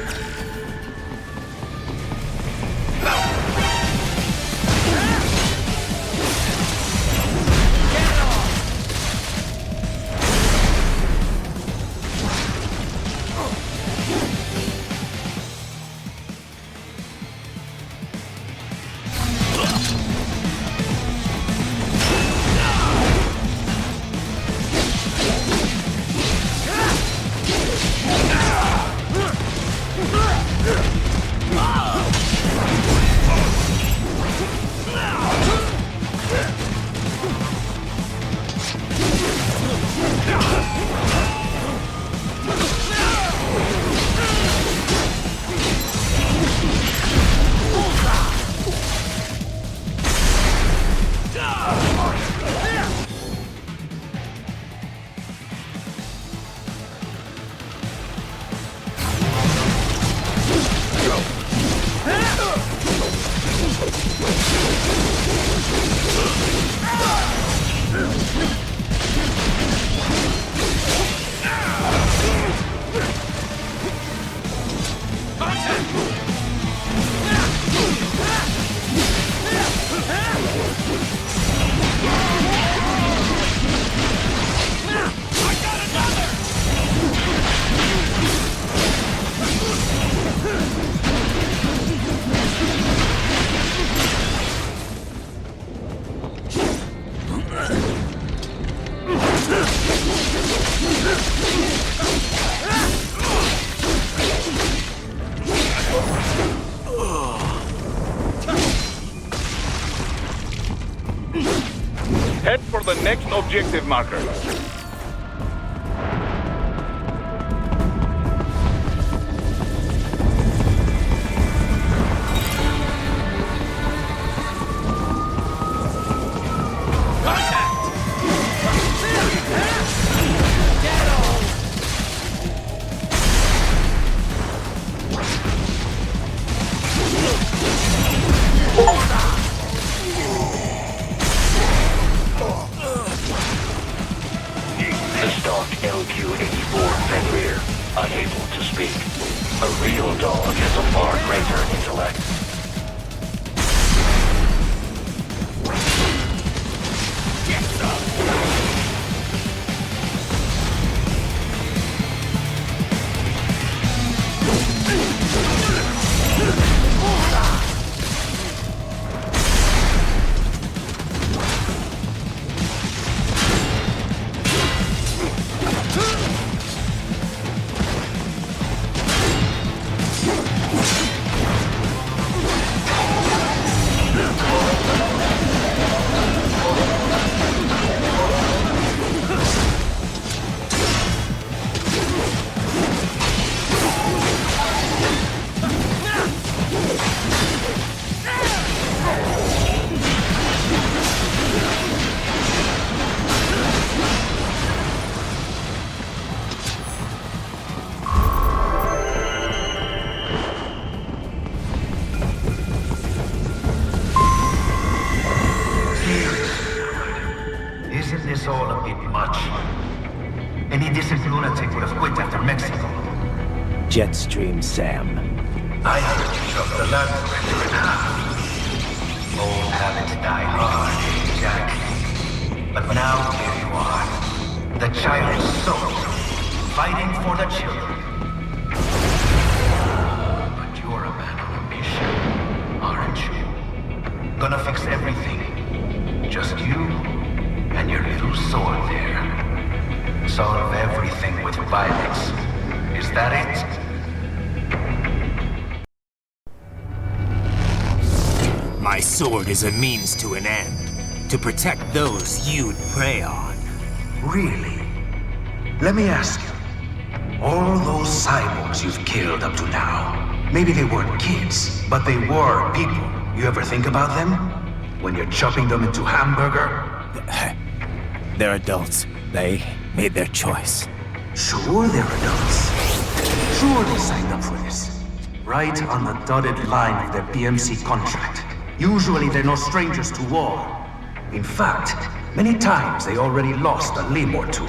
objective marker. The stock LQ-84 Fenrir, unable to speak. A real dog has a far greater intellect. Isn't this all a bit much? Any decent lunatic would have quit after Mexico. Jetstream Sam. I heard you chopped the lab director in half. Old habits die hard, Jack. But now here you are. The childish soul, fighting for the children. But you're a man on a mission, aren't you? Gonna fix everything. Just you and your little sword there. Solve everything with violence. Is that it? My sword is a means to an end. To protect those you'd prey on. Really? Let me ask you. All those cyborgs you've killed up to now, maybe they weren't kids, but they were people. You ever think about them? When you're chopping them into hamburger? They're adults. They made their choice. Sure they're adults. Sure they signed up for this. Right on the dotted line of their PMC contract. Usually they're no strangers to war. In fact, many times they already lost a limb or two.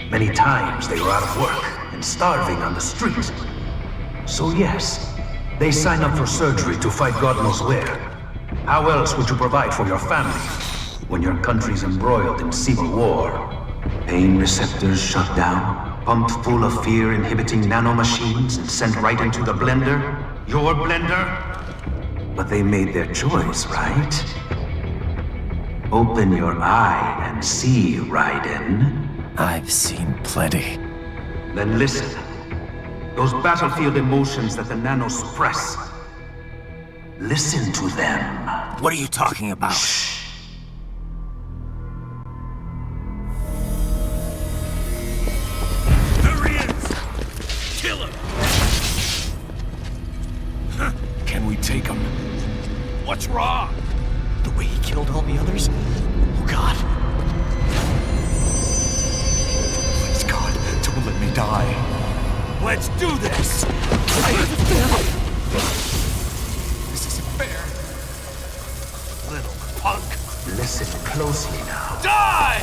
Many times they were out of work and starving on the street. So yes, they sign up for surgery to fight God knows where. How else would you provide for your family when your country's embroiled in civil war? Pain receptors shut down, pumped full of fear-inhibiting nanomachines and sent right into the blender? Your blender? But they made their choice, right? Open your eye and see, Raiden. I've seen plenty. Then listen. Those battlefield emotions that the nanos suppress. Listen to them. What are you talking about? Shh. There he is! Kill him! Can we take him? What's wrong? The way he killed all the others? Oh God. Please God, don't let me die. Let's do this! This isn't fair. Little punk! Listen closely now. Die!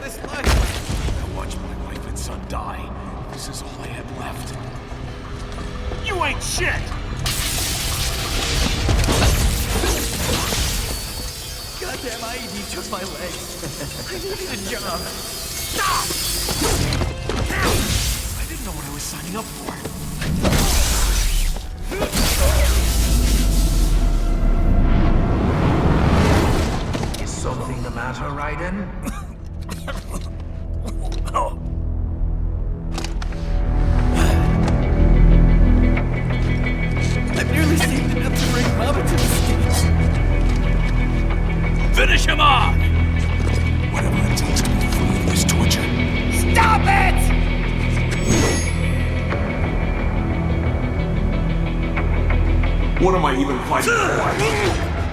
This life. I watched my wife and son die. This is all I had left. You ain't shit! Goddamn IED took my leg. I needed a job. Stop! I didn't know what I was signing up for. Is something the matter, Raiden? I've nearly saved enough to bring Mama to the States. Finish him off! What am I even fighting for?